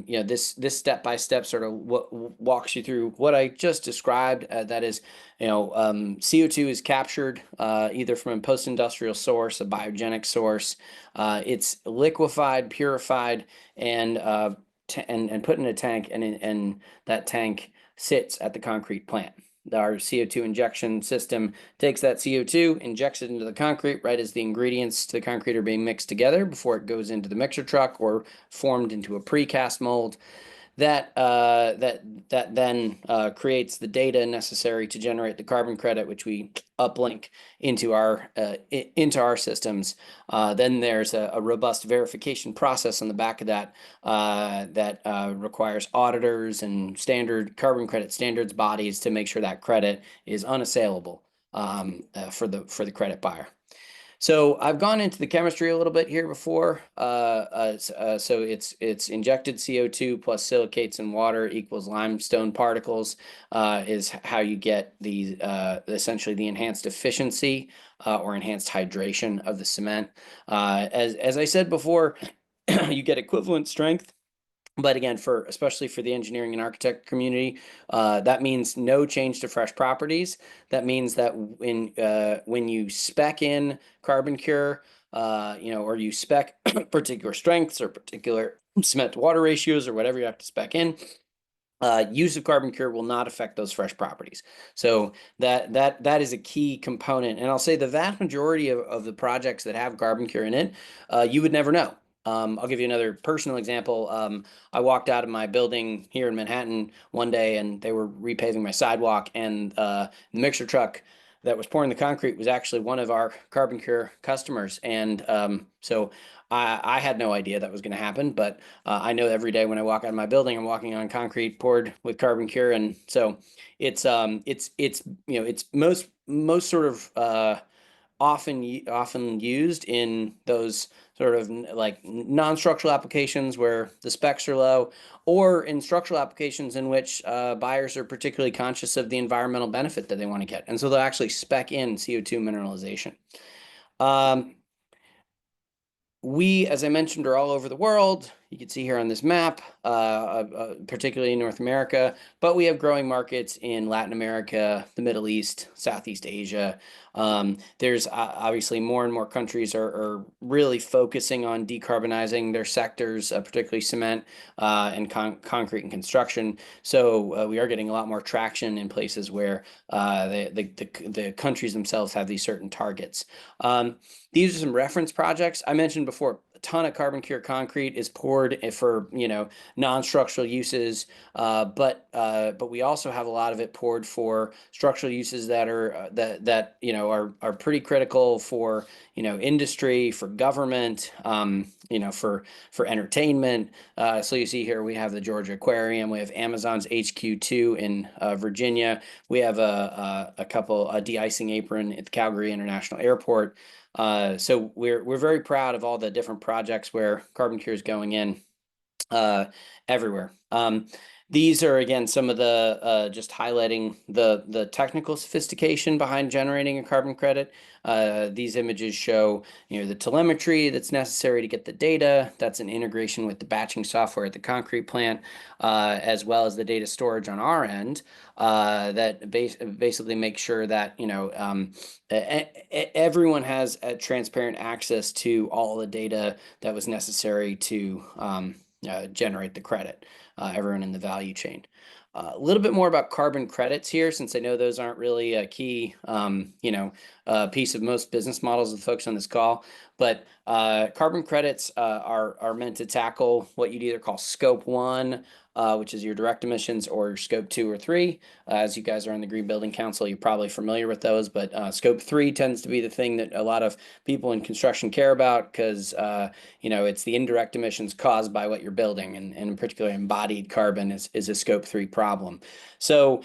this step-by-step sort of walks you through what I just described. That is, CO2 is captured either from a post-industrial source, a biogenic source. It's liquefied, purified, and put in a tank, and that tank sits at the concrete plant. Our CO2 injection system takes that CO2, injects it into the concrete right as the ingredients to the concrete are being mixed together before it goes into the mixer truck or formed into a precast mold. That then creates the data necessary to generate the carbon credit, which we uplink into our systems. Then there's a robust verification process on the back of that that requires auditors and standard carbon credit standards bodies to make sure that credit is unassailable for the credit buyer. So I've gone into the chemistry a little bit here before. So it's injected CO2 plus silicates and water equals limestone particles is how you get the essentially the enhanced efficiency or enhanced hydration of the cement. As I said before, you get equivalent strength. But again, especially for the engineering and architect community, that means no change to fresh properties. That means that when you spec in CarbonCure, or you spec particular strengths or particular cement to water ratios or whatever you have to spec in, use of CarbonCure will not affect those fresh properties. So that is a key component. And I'll say the vast majority of the projects that have CarbonCure in it, you would never know. I'll give you another personal example. I walked out of my building here in Manhattan one day and they were repaving my sidewalk, and the mixer truck that was pouring the concrete was actually one of our CarbonCure customers. And so I had no idea that was going to happen, but I know every day when I walk out of my building, I'm walking on concrete poured with CarbonCure. And so it's most sort of often used in those sort of like non-structural applications where the specs are low, or in structural applications in which buyers are particularly conscious of the environmental benefit that they want to get. And so they'll actually spec in CO2 mineralization. We, as I mentioned, are all over the world. you can see here on this map, particularly in North America, but we have growing markets in Latin America, the Middle East, Southeast Asia. There's obviously more and more countries are really focusing on decarbonizing their sectors, particularly cement and concrete and construction. So we are getting a lot more traction in places where the countries themselves have these certain targets. These are some reference projects. I mentioned before, a ton of CarbonCure concrete is poured for, non-structural uses, but we also have a lot of it poured for structural uses that are pretty critical for industry, for government, for entertainment. So you see here we have the Georgia Aquarium, we have Amazon's HQ2 in Virginia, we have a de-icing apron at the Calgary International Airport. So we're very proud of all the different projects where CarbonCure is going in everywhere. These are, again, some of the just highlighting the technical sophistication behind generating a carbon credit. These images show the telemetry that's necessary to get the data. That's an integration with the batching software at the concrete plant, as well as the data storage on our end that basically makes sure that everyone has transparent access to all the data that was necessary to generate the credit. Everyone in the value chain. A little bit more about carbon credits here, since I know those aren't really a key, piece of most business models of the folks on this call. But carbon credits are meant to tackle what you'd either call Scope 1, which is your direct emissions, or Scope 2 or 3. As you guys are on the Green Building Council, you're probably familiar with those, but Scope 3 tends to be the thing that a lot of people in construction care about because, it's the indirect emissions caused by what you're building, and in particular embodied carbon is a Scope 3 problem. So,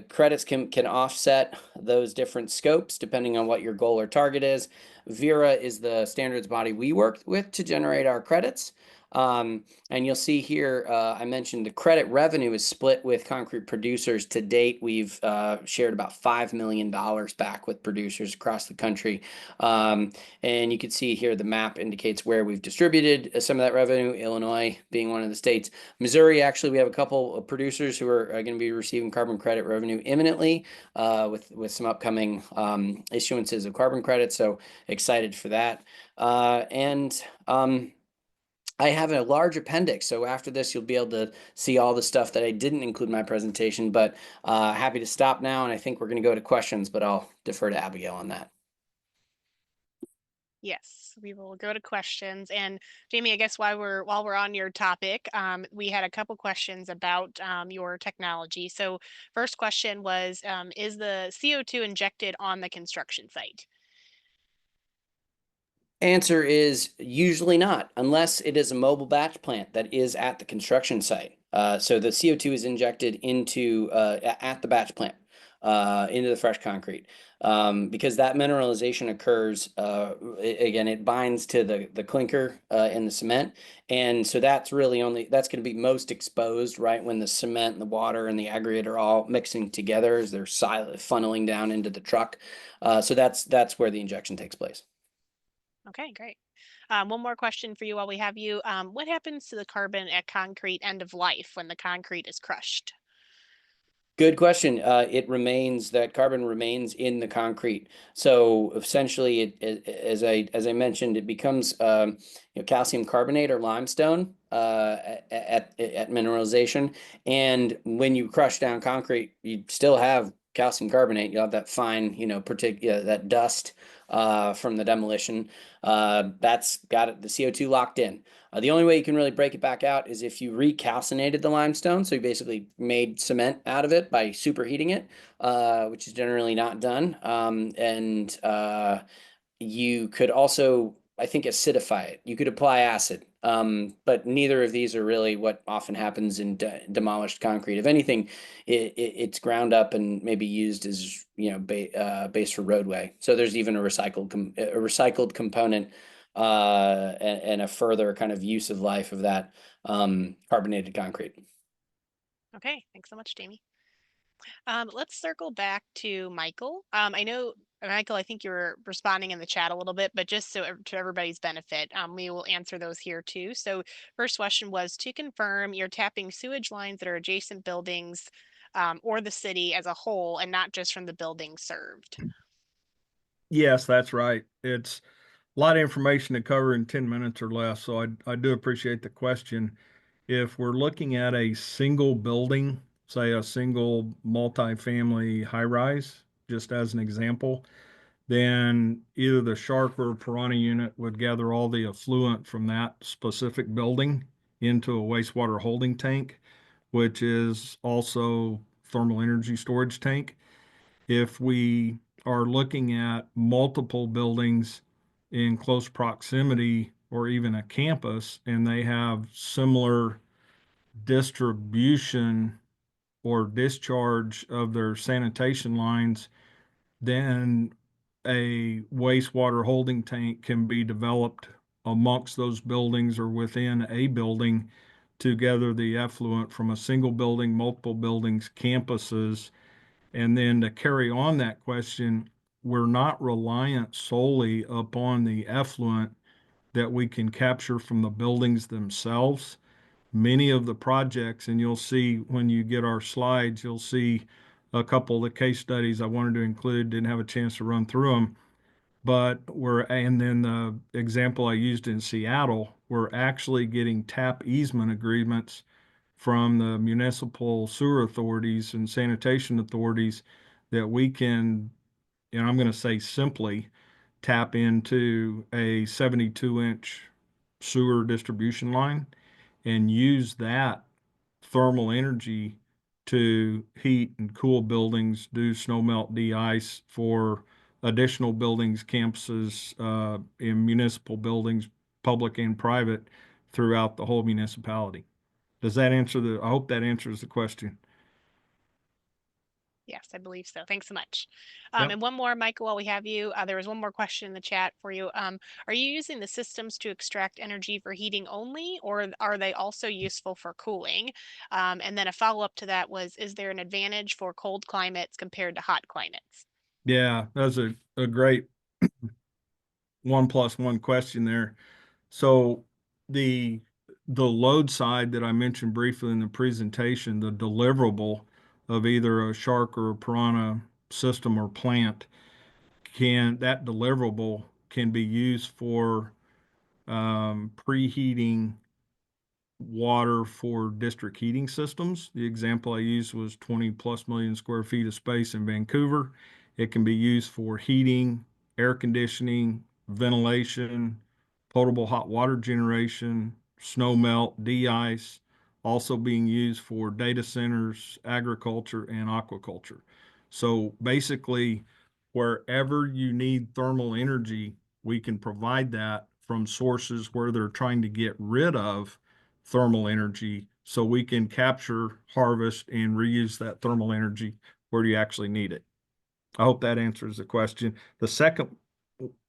credits can offset those different scopes depending on what your goal or target is. Vera is the standards body we work with to generate our credits. And you'll see here, I mentioned the credit revenue is split with concrete producers. To date, we've shared about $5 million back with producers across the country. And you can see here the map indicates where we've distributed some of that revenue, Illinois being one of the states. Missouri, actually, we have a couple of producers who are going to be receiving carbon credit revenue imminently with some upcoming issuances of carbon credits. So excited for that. I have a large appendix, so after this you'll be able to see all the stuff that I didn't include in my presentation, but happy to stop now, and I think we're going to go to questions, but I'll defer to Abigail on that. Yes, we will go to questions. And Jamie, I guess while we're on your topic, we had a couple questions about your technology. So first question was, is the CO2 injected on the construction site? Answer is usually not, unless it is a mobile batch plant that is at the construction site. So the CO2 is injected into at the batch plant, into the fresh concrete, because that mineralization occurs. Again, it binds to the clinker in the cement, and so that's really that's going to be most exposed right when the cement and the water and the aggregate are all mixing together as they're funneling down into the truck. So that's where the injection takes place. Okay, great. One more question for you while we have you. What happens to the carbon at concrete end of life when the concrete is crushed? Good question. That carbon remains in the concrete. So essentially, as I mentioned, it becomes calcium carbonate or limestone at mineralization. And when you crush down concrete, you still have calcium carbonate. You have that fine, that dust from the demolition. That's got it, the CO2 locked in. The only way you can really break it back out is if you recalcinated the limestone. So you basically made cement out of it by superheating it, which is generally not done. You could also, I think, acidify it. You could apply acid, but neither of these are really what often happens in demolished concrete. If anything, it's ground up and maybe used as base for roadway. So there's even a recycled component and a further kind of use of life of that carbonated concrete. Okay, thanks so much, Jamie. Let's circle back to Michael. I know Michael, I think you were responding in the chat a little bit, but just so to everybody's benefit, we will answer those here too. So first question was to confirm you're tapping sewage lines that are adjacent buildings or the city as a whole and not just from the building served. Yes, that's right. It's a lot of information to cover in 10 minutes or less. So I do appreciate the question. If we're looking at a single building, say a single multifamily high rise, just as an example, then either the SHARC or Piranha unit would gather all the effluent from that specific building into a wastewater holding tank, which is also thermal energy storage tank. If we are looking at multiple buildings in close proximity or even a campus and they have similar distribution or discharge of their sanitation lines, then a wastewater holding tank can be developed amongst those buildings or within a building to gather the effluent from a single building, multiple buildings, campuses. And then to carry on that question, we're not reliant solely upon the effluent that we can capture from the buildings themselves. Many of the projects, and you'll see when you get our slides, you'll see a couple of the case studies I wanted to include, didn't have a chance to run through them, but and then the example I used in Seattle, we're actually getting tap easement agreements from the municipal sewer authorities and sanitation authorities that we can, and I'm going to say simply, tap into a 72-inch sewer distribution line and use that thermal energy to heat and cool buildings, do snow melt de-ice for additional buildings, campuses, in municipal buildings, public and private, throughout the whole municipality. Does that answer I hope that answers the question. Yes, I believe so. Thanks so much. Yep. And one more, Michael, while we have you, there was one more question in the chat for you. Are you using the systems to extract energy for heating only, or are they also useful for cooling? And then a follow-up to that was, is there an advantage for cold climates compared to hot climates? Yeah, that's a great 1+1 question there. So the load side that I mentioned briefly in the presentation, the deliverable of either a SHARC or a Piranha system or plant, that deliverable can be used for preheating water for district heating systems. The example I used was 20+ million square feet of space in Vancouver. It can be used for heating, air conditioning, ventilation, potable hot water generation, snow melt, de-ice, also being used for data centers, agriculture, and aquaculture. So basically, wherever you need thermal energy, we can provide that from sources where they're trying to get rid of thermal energy so we can capture, harvest, and reuse that thermal energy where you actually need it. I hope that answers the question. The second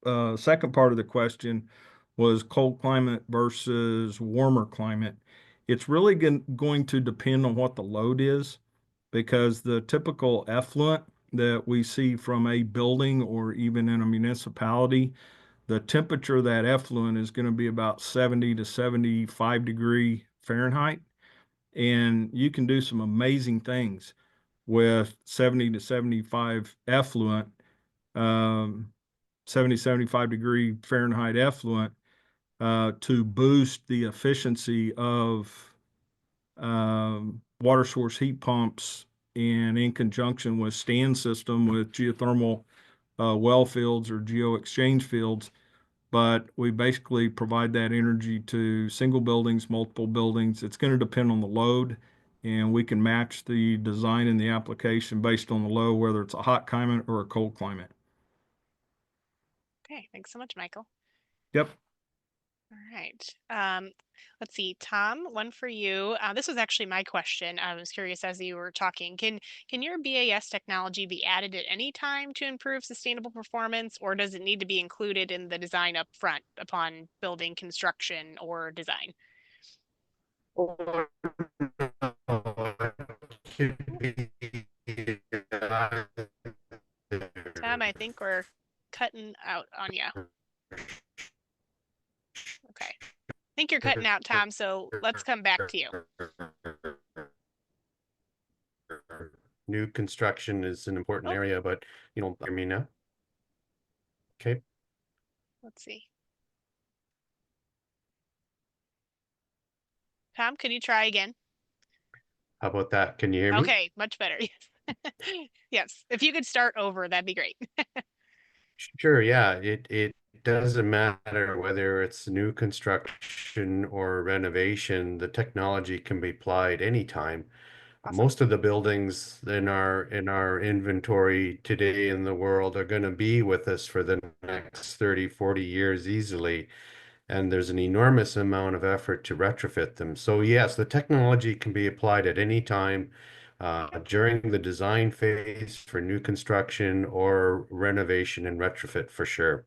part of the question was cold climate versus warmer climate. It's really going to depend on what the load is, because the typical effluent that we see from a building or even in a municipality, the temperature of that effluent is going to be about 70 to 75 degree Fahrenheit. And you can do some amazing things with 70 to 75 effluent, 70, 75 degree Fahrenheit effluent, to boost the efficiency of water source heat pumps, and in conjunction with stand system with geothermal well fields or geo exchange fields. But we basically provide that energy to single buildings, multiple buildings. It's going to depend on the load, and we can match the design and the application based on the load, whether it's a hot climate or a cold climate. Okay, thanks so much, Michael. Yep. All right. Let's see, Tom, one for you. This was actually my question. I was curious as you were talking. Can your BAS technology be added at any time to improve sustainable performance, or does it need to be included in the design up front upon building construction or design? Tom, I think we're cutting out on you. Okay. I think you're cutting out, Tom, so let's come back to you. New construction is an important area, but you don't hear me now. Okay. Let's see. Tom, could you try again? How about that? Can you hear me? Okay, much better. Yes. Yes. If you could start over, that'd be great. Sure, yeah. It doesn't matter whether it's new construction or renovation, the technology can be applied anytime. Awesome. Most of the buildings in our inventory today in the world are going to be with us for the next 30, 40 years easily. And there's an enormous amount of effort to retrofit them. So yes, the technology can be applied at any time during the design phase for new construction or renovation and retrofit for sure.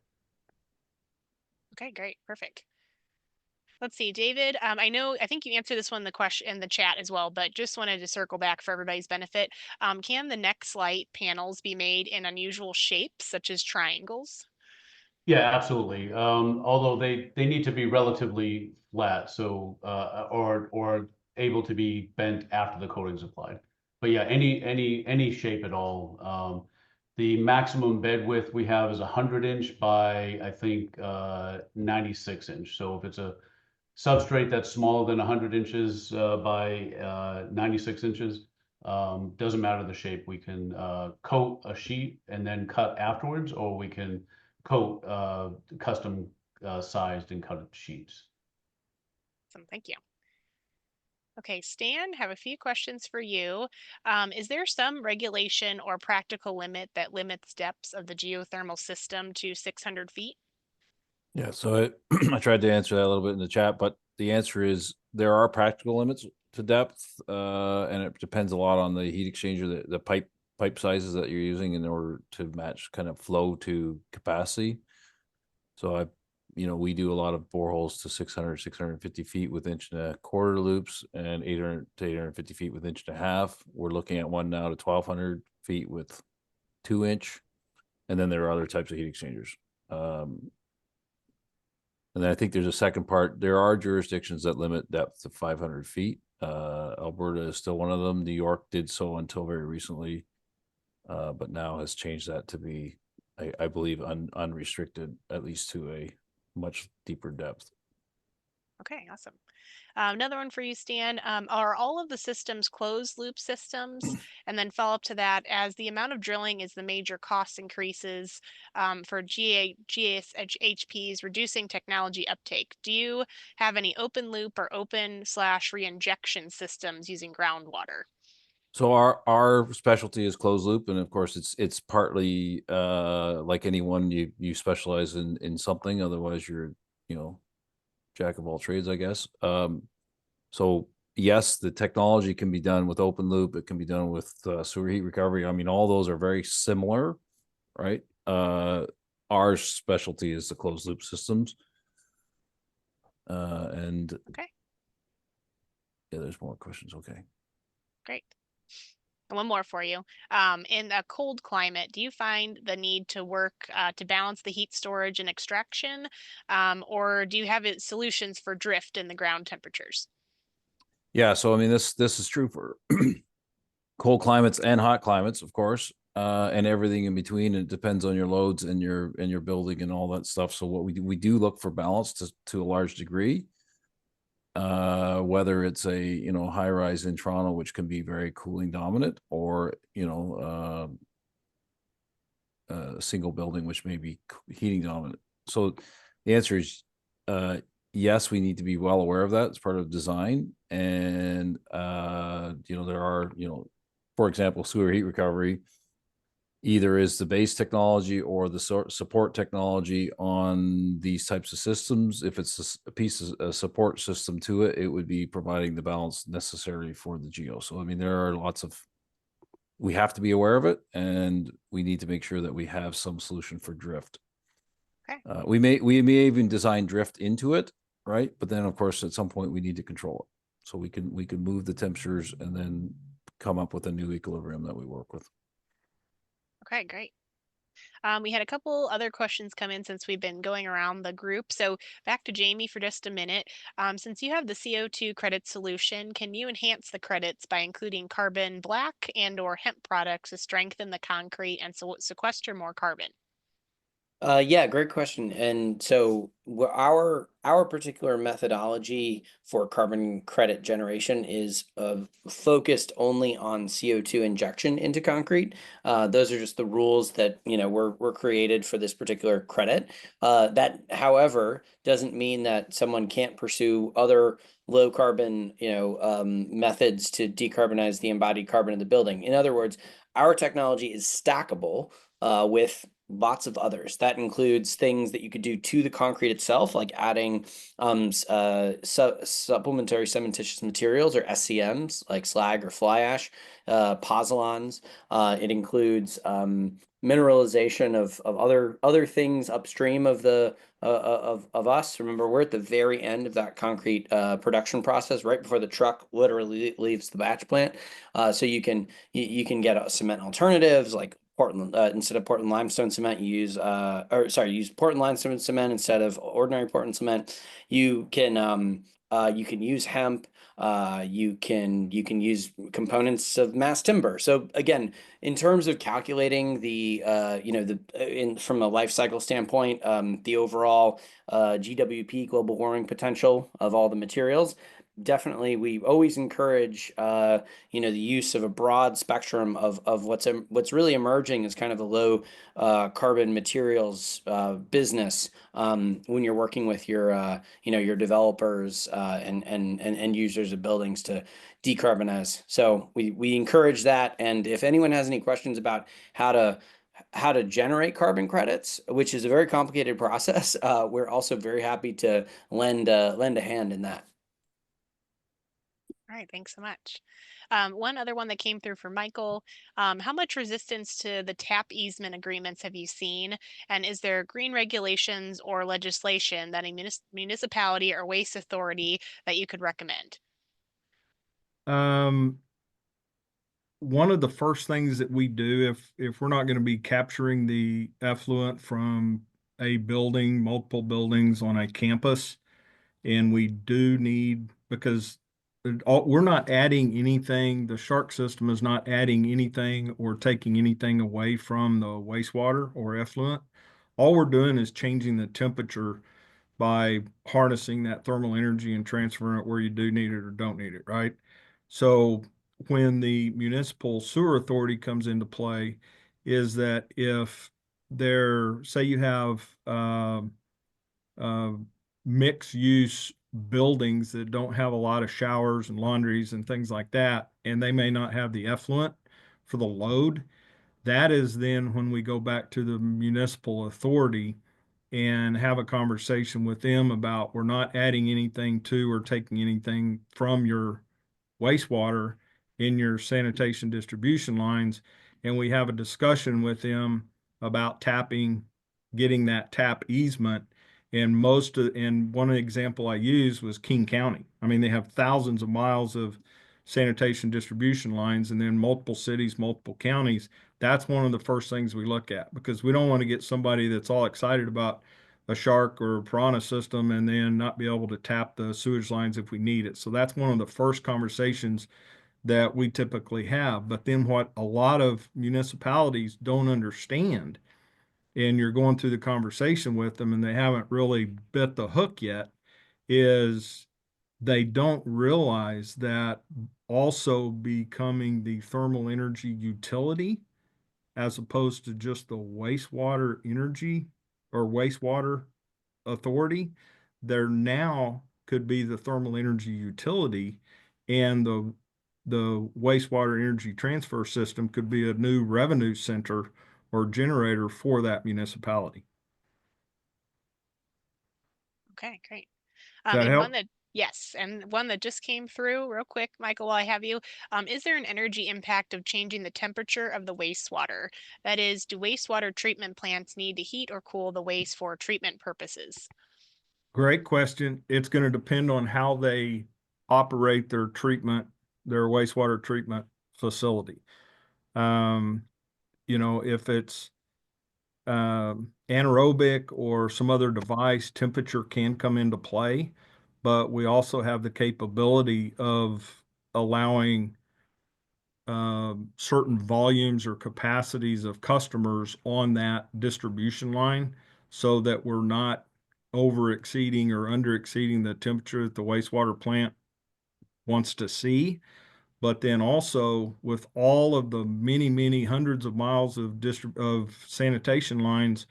Okay, great. Perfect. Let's see, David, I think you answered this one in the question in the chat as well, but just wanted to circle back for everybody's benefit. Can the NxLite panels be made in unusual shapes, such as triangles? Yeah, absolutely. Although they need to be relatively flat, so or able to be bent after the coating's applied. But yeah, any shape at all. The maximum bed width we have is 100-inch by I think 96-inch. So if it's a substrate that's smaller than 100 inches by 96 inches, doesn't matter the shape. We can coat a sheet and then cut afterwards, or we can coat custom sized and cut sheets. Awesome, thank you. Okay, Stan, have a few questions for you. Is there some regulation or practical limit that limits depths of the geothermal system to 600 feet? Yeah, so I tried to answer that a little bit in the chat, but the answer is there are practical limits to depth, and it depends a lot on the heat exchanger, the pipe sizes that you're using in order to match kind of flow to capacity. So we do a lot of boreholes to 600, 650 feet with 1.25 inch loops and 800 to 850 feet with 1.5 inch. We're looking at one now to 1,200 feet with 2-inch, and then there are other types of heat exchangers. And then I think there's a second part. There are jurisdictions that limit depth to 500 feet. Alberta is still one of them. New York did so until very recently, but now has changed that to be, I believe, unrestricted, at least to a much deeper depth. Okay, awesome. Another one for you, Stan. Are all of the systems closed loop systems? And then follow up to that, as the amount of drilling is the major cost increases for GSHPs, reducing technology uptake. Do you have any open loop or open/reinjection systems using groundwater? So our specialty is closed loop, and of course it's partly like anyone, you specialize in something, otherwise you're jack of all trades, I guess. So yes, the technology can be done with open loop. It can be done with sewer heat recovery. I mean, all those are very similar, right? Our specialty is the closed loop systems. And okay. Yeah, there's more questions. Okay. Great. One more for you. In a cold climate, do you find the need to work to balance the heat storage and extraction, or do you have solutions for drift in the ground temperatures? Yeah, so I mean, this is true for cold climates and hot climates, of course, and everything in between. It depends on your loads and your building and all that stuff. So what we do look for balance to a large degree. Whether it's a high rise in Toronto, which can be very cooling dominant, or a single building which may be heating dominant. So the answer is yes, we need to be well aware of that as part of design. And there are for example, sewer heat recovery either is the base technology or the support technology on these types of systems. If it's a piece of a support system to it, it would be providing the balance necessary for the geo. So, I mean, there are we have to be aware of it, and we need to make sure that we have some solution for drift. Okay. We may even design drift into it, right? But then, of course, at some point we need to control it. So we can move the temperatures and then come up with a new equilibrium that we work with. Okay, great. We had a couple other questions come in since we've been going around the group. So back to Jamie for just a minute. Since you have the CO2 credit solution, can you enhance the credits by including carbon black and or hemp products to strengthen the concrete and sequester more carbon? Yeah, great question. And so our particular methodology for carbon credit generation is focused only on CO2 injection into concrete. Those are just the rules that were created for this particular credit. That, however, doesn't mean that someone can't pursue other low carbon methods to decarbonize the embodied carbon of the building. In other words, our technology is stackable with lots of others. That includes things that you could do to the concrete itself, like adding supplementary cementitious materials or SCMs, like slag or fly ash, pozzolans. It includes mineralization of other things upstream of the of us. Remember, we're at the very end of that concrete production process, right before the truck literally leaves the batch plant. So you can get cement alternatives like Portland, instead of Portland limestone cement, you use use Portland limestone cement instead of ordinary Portland cement. You can use hemp. You can use components of mass timber. So again, in terms of calculating the from a life cycle standpoint, the overall GWP, global warming potential of all the materials, definitely we always encourage the use of a broad spectrum of what's really emerging is kind of the low carbon materials business when you're working with your your developers and end users of buildings to decarbonize. So we encourage that, and if anyone has any questions about how to generate carbon credits, which is a very complicated process, we're also very happy to lend a hand in that. All right, thanks so much. One other one that came through for Michael, how much resistance to the tap easement agreements have you seen? And is there green regulations or legislation that a municipality or waste authority that you could recommend? One of the first things that we do if we're not going to be capturing the effluent from a building, multiple buildings on a campus, and we do need, because we're not adding anything, the SHARC system is not adding anything or taking anything away from the wastewater or effluent. All we're doing is changing the temperature by harnessing that thermal energy and transferring it where you do need it or don't need it, right? So when the municipal sewer authority comes into play, is that if say you have mixed use buildings that don't have a lot of showers and laundries and things like that, and they may not have the effluent for the load, that is then when we go back to the municipal authority and have a conversation with them about, we're not adding anything to or taking anything from your wastewater in your sanitation distribution lines. And we have a discussion with them about getting that tap easement. And one example I used was King County. I mean, they have thousands of miles of sanitation distribution lines, and then multiple cities, multiple counties. That's one of the first things we look at, because we don't want to get somebody that's all excited about a SHARC or a piranha system and then not be able to tap the sewage lines if we need it. So that's one of the first conversations that we typically have. But then what a lot of municipalities don't understand, and you're going through the conversation with them and they haven't really bit the hook yet, is they don't realize that also becoming the thermal energy utility, as opposed to just the wastewater energy or wastewater authority, there now could be the thermal energy utility, and the wastewater energy transfer system could be a new revenue center or generator for that municipality. Okay, great. Does that And help? one that, yes, and one that just came through real quick, Michael, while I have you, is there an energy impact of changing the temperature of the wastewater? That is, do wastewater treatment plants need to heat or cool the waste for treatment purposes? Great question. It's going to depend on how they operate their wastewater treatment facility. If it's anaerobic or some other device, temperature can come into play, but we also have the capability of allowing certain volumes or capacities of customers on that distribution line so that we're not over exceeding or under exceeding the temperature that the wastewater plant wants to see. But then also with all of the many hundreds of miles of sanitation lines,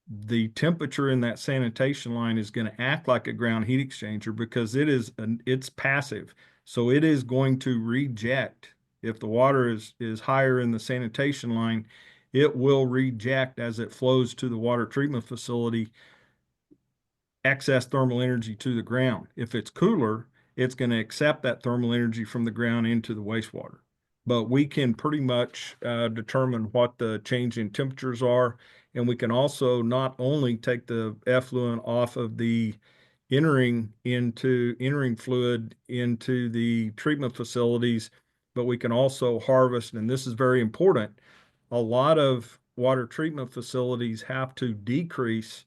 the temperature in that sanitation line is going to act like a ground heat exchanger because it's passive. So it is going to reject. If the water is higher in the sanitation line, it will reject as it flows to the water treatment facility excess thermal energy to the ground. If it's cooler, it's going to accept that thermal energy from the ground into the wastewater. But we can pretty much determine what the change in temperatures are. And we can also not only take the effluent off of the entering fluid into the treatment facilities, but we can also harvest, and this is very important, a lot of water treatment facilities have to decrease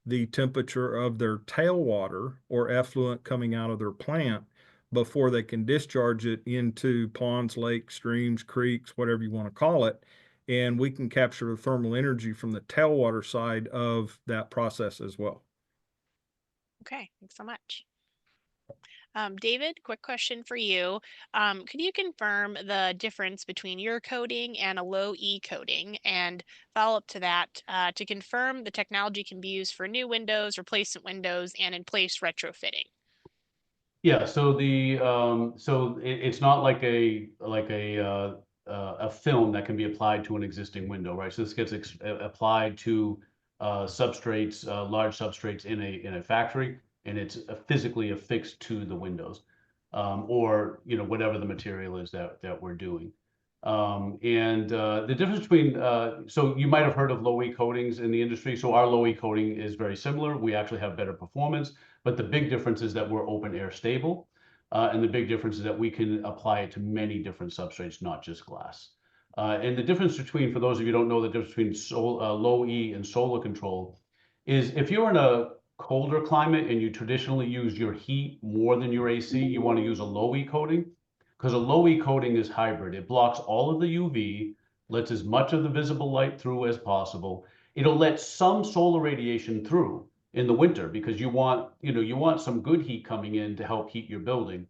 the temperature of their tailwater or effluent coming out of their plant before they can discharge it into ponds, lakes, streams, creeks, whatever you want to call it. And we can capture the thermal energy from the tailwater side of that process as well. Okay, thanks so much. David, quick question for you. Could you confirm the difference between your coating and a low E coating? And follow up to that, to confirm the technology can be used for new windows, replacement windows, and in place retrofitting. Yeah, so it's not like a film that can be applied to an existing window, right? So this gets applied to substrates, large substrates in a factory, and it's physically affixed to the windows, or whatever the material is that we're doing. The difference between so you might have heard of low E coatings in the industry. So our low E coating is very similar. We actually have better performance, but the big difference is that we're open air stable, and the big difference is that we can apply it to many different substrates, not just glass. And the difference between, for those of you who don't know, the difference between low E and solar control is if you're in a colder climate and you traditionally use your heat more than your AC, you want to use a low E coating, because a low E coating is hybrid. It blocks all of the UV, lets as much of the visible light through as possible. It'll let some solar radiation through in the winter because you want some good heat coming in to help heat your building.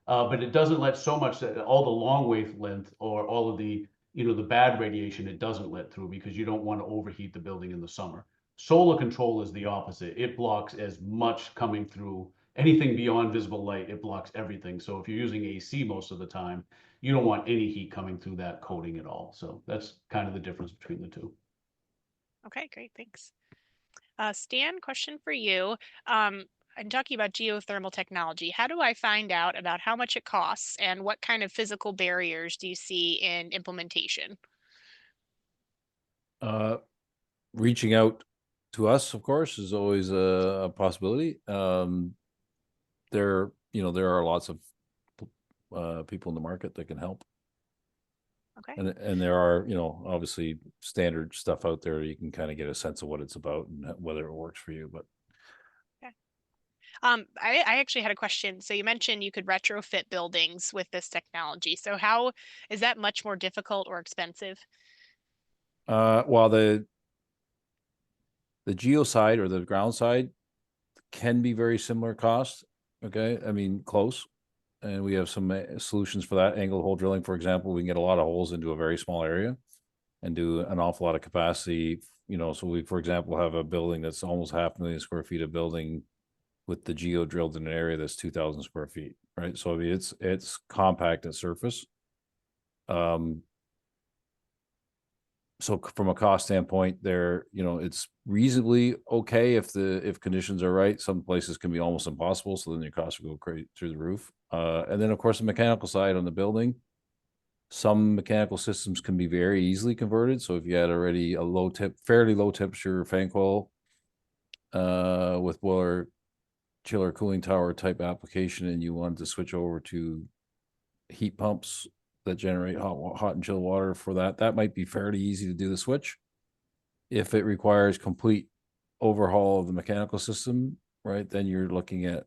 But it doesn't let so much that all the long wavelength or all of the the bad radiation, it doesn't let through because you don't want to overheat the building in the summer. Solar control is the opposite. It blocks as much coming through anything beyond visible light. It blocks everything. So if you're using AC most of the time, you don't want any heat coming through that coating at all. So that's kind of the difference between the two. Okay, great, thanks. Stan, question for you. I'm talking about geothermal technology. How do I find out about how much it costs and what kind of physical barriers do you see in implementation? Reaching out to us, of course, is always a possibility. There are lots of people in the market that can help. Okay. And there are, obviously standard stuff out there. You can kind of get a sense of what it's about and whether it works for you. But I actually had a question. So you mentioned you could retrofit buildings with this technology. So how is that much more difficult or expensive? Well, the geo side or the ground side can be very similar cost. Okay, I mean close, and we have some solutions for that. Angle hole drilling, for example, we can get a lot of holes into a very small area and do an awful lot of capacity. So we, for example, have a building that's almost 500,000 square feet of building with the geo drilled in an area that's 2,000 square feet, right? So I mean, it's compact at surface. So from a cost standpoint there, it's reasonably okay if conditions are right. Some places can be almost impossible. So then your costs will go crazy through the roof. And then of course the mechanical side on the building, some mechanical systems can be very easily converted. So if you had already a fairly low temperature fan coil with boiler, chiller, cooling tower type application, and you wanted to switch over to heat pumps that generate hot and chilled water for that might be fairly easy to do the switch. If it requires complete overhaul of the mechanical system, right, then you're looking at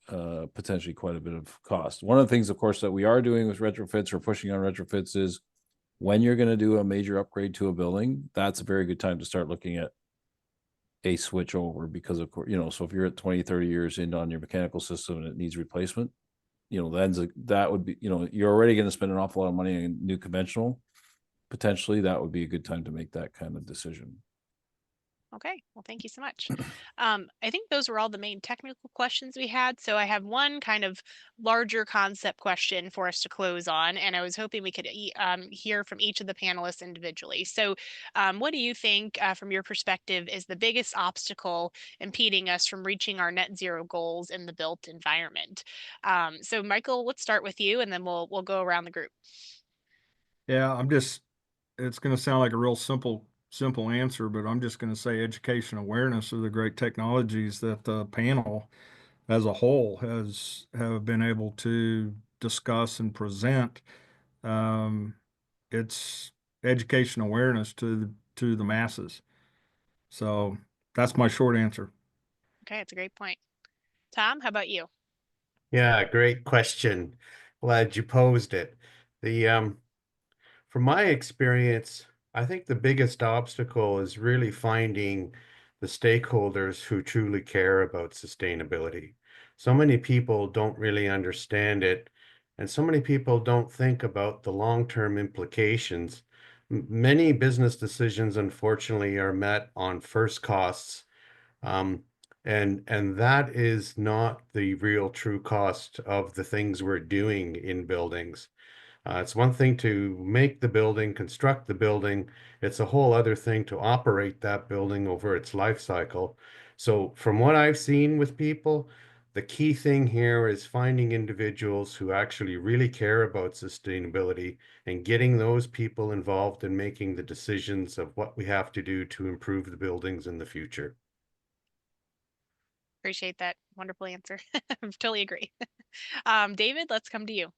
potentially quite a bit of cost. One of the things, of course, that we are doing with retrofits or pushing on retrofits is when you're going to do a major upgrade to a building, that's a very good time to start looking at a switch over, because of course, so if you're at 20, 30 years in on your mechanical system and it needs replacement, then that would be, you're already going to spend an awful lot of money on new conventional. Potentially that would be a good time to make that kind of decision. Okay, well, thank you so much. I think those were all the main technical questions we had. So I have one kind of larger concept question for us to close on, and I was hoping we could hear from each of the panelists individually. So what do you think, from your perspective, is the biggest obstacle impeding us from reaching our net zero goals in the built environment? So Michael, let's start with you, and then we'll go around the group. Yeah, it's going to sound like a real simple answer, but I'm just going to say education awareness of the great technologies that the panel as a whole have been able to discuss and present. It's education awareness to the masses. So that's my short answer. Okay, that's a great point. Tom, how about you? Yeah, great question. Glad you posed it. From my experience, I think the biggest obstacle is really finding the stakeholders who truly care about sustainability. So many people don't really understand it, and so many people don't think about the long-term implications. Many business decisions, unfortunately, are met on first costs, and that is not the real true cost of the things we're doing in buildings. It's one thing to make the building, construct the building. It's a whole other thing to operate that building over its life cycle. So from what I've seen with people, the key thing here is finding individuals who actually really care about sustainability and getting those people involved in making the decisions of what we have to do to improve the buildings in the future. Appreciate that wonderful answer. Totally agree. David, let's come to you.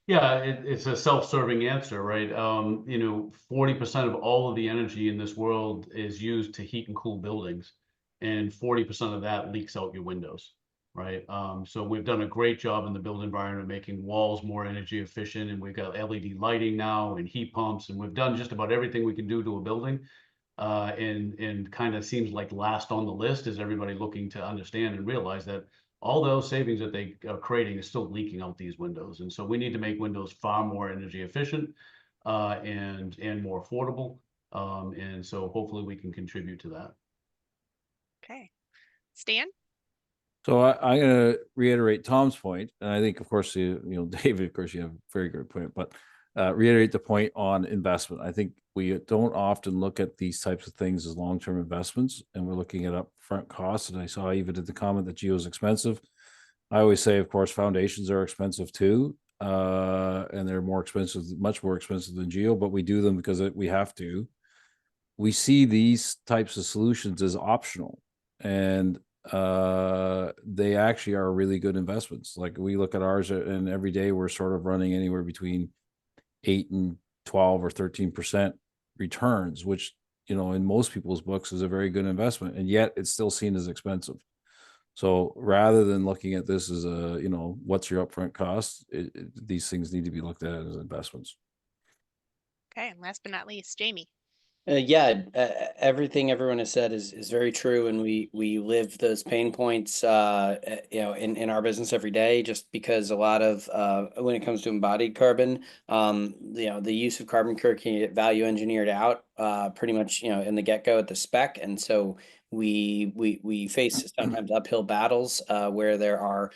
Yeah, it's a self-serving answer, right? 40% of all of the energy in this world is used to heat and cool buildings, and 40% of that leaks out your windows, right? So we've done a great job in the built environment making walls more energy efficient, and we've got LED lighting now and heat pumps, and we've done just about everything we can do to a building. And kind of seems like last on the list is everybody looking to understand and realize that all those savings that they are creating is still leaking out these windows. And so we need to make windows far more energy efficient and more affordable. And so hopefully we can contribute to that. Okay. Stan? So I'm going to reiterate Tom's point, and I think, of course, David, of course, you have a very good point, but reiterate the point on investment. I think we don't often look at these types of things as long-term investments, and we're looking at upfront costs. And I saw even in the comment that geo is expensive. I always say, of course, foundations are expensive too, and they're more expensive, much more expensive than geo, but we do them because we have to. We see these types of solutions as optional, and they actually are really good investments. Like we look at ours, and every day we're sort of running anywhere between 8 and 12 or 13% returns, which in most people's books is a very good investment, and yet it's still seen as expensive. So rather than looking at this as a what's your upfront cost, these things need to be looked at as investments. Okay, and last but not least, Jamie. Everything everyone has said is very true, and we live those pain points in our business every day, just because a lot of when it comes to embodied carbon, the use of CarbonCure can get value engineered out pretty much in the get-go at the spec, and so we face sometimes uphill battles where there are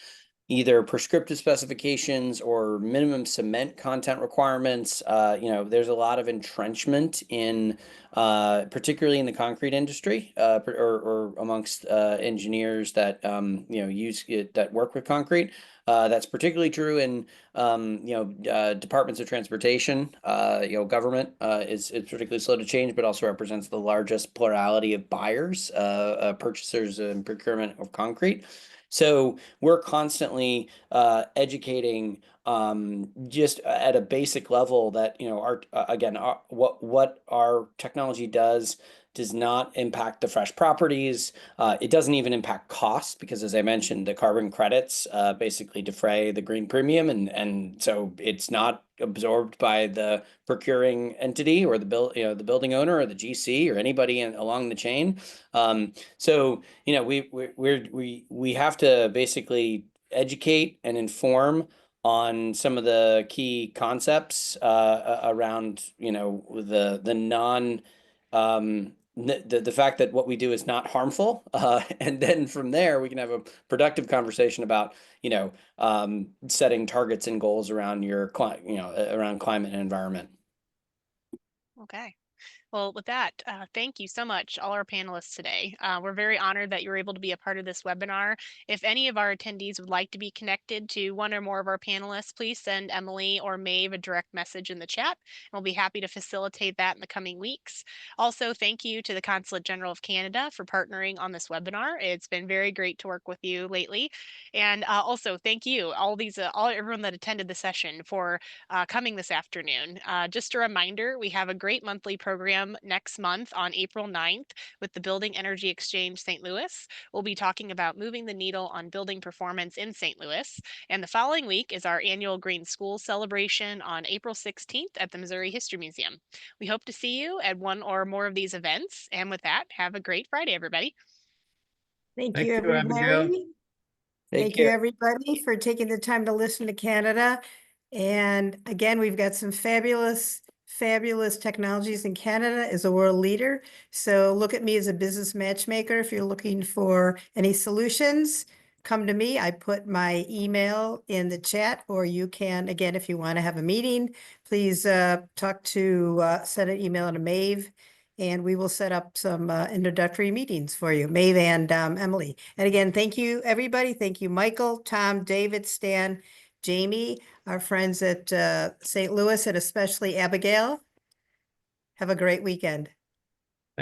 either prescriptive specifications or minimum cement content requirements. There's a lot of entrenchment in, particularly in the concrete industry, or amongst engineers that use it, that work with concrete. That's particularly true in departments of transportation. Government is particularly slow to change, but also represents the largest plurality of buyers, purchasers, and procurement of concrete. So we're constantly educating just at a basic level that, you know, what our technology does not impact the fresh properties. It doesn't even impact costs because, as I mentioned, the carbon credits basically defray the green premium, and so it's not absorbed by the procuring entity or the building owner or the GC or anybody along the chain. So you know, we have to basically educate and inform on some of the key concepts around, you know, the non the fact that what we do is not harmful, and then from there we can have a productive conversation about, you know, setting targets and goals around around climate and environment. Okay. Well, with that, thank you so much, all our panelists today. We're very honored that you were able to be a part of this webinar. If any of our attendees would like to be connected to one or more of our panelists, please send Emily or Maeve a direct message in the chat, and we'll be happy to facilitate that in the coming weeks. Also, thank you to the Consulate General of Canada for partnering on this webinar. It's been very great to work with you lately. And also, thank you, everyone that attended the session for coming this afternoon. Just a reminder, we have a great monthly program next month on April 9th with the Building Energy Exchange St. Louis. We'll be talking about moving the needle on building performance in St. Louis. And the following week is our annual Green School celebration on April 16th at the Missouri History Museum. We hope to see you at one or more of these events. And with that, have a great Friday, everybody. Thank Thank you, you, Abigail. everybody. Take Thank you, care. everybody, for taking the time to listen to Canada. And again, we've got some fabulous technologies in Canada as a world leader. So look at me as a business matchmaker. If you're looking for any solutions, come to me. I put my email in the chat, or you can, again, if you want to have a meeting, please send an email to Maeve, and we will set up some introductory meetings for you, Maeve and Emily. And again, thank you, everybody. Thank you, Michael, Tom, David, Stan, Jamie, our friends at St. Louis, and especially Abigail. Have a great weekend.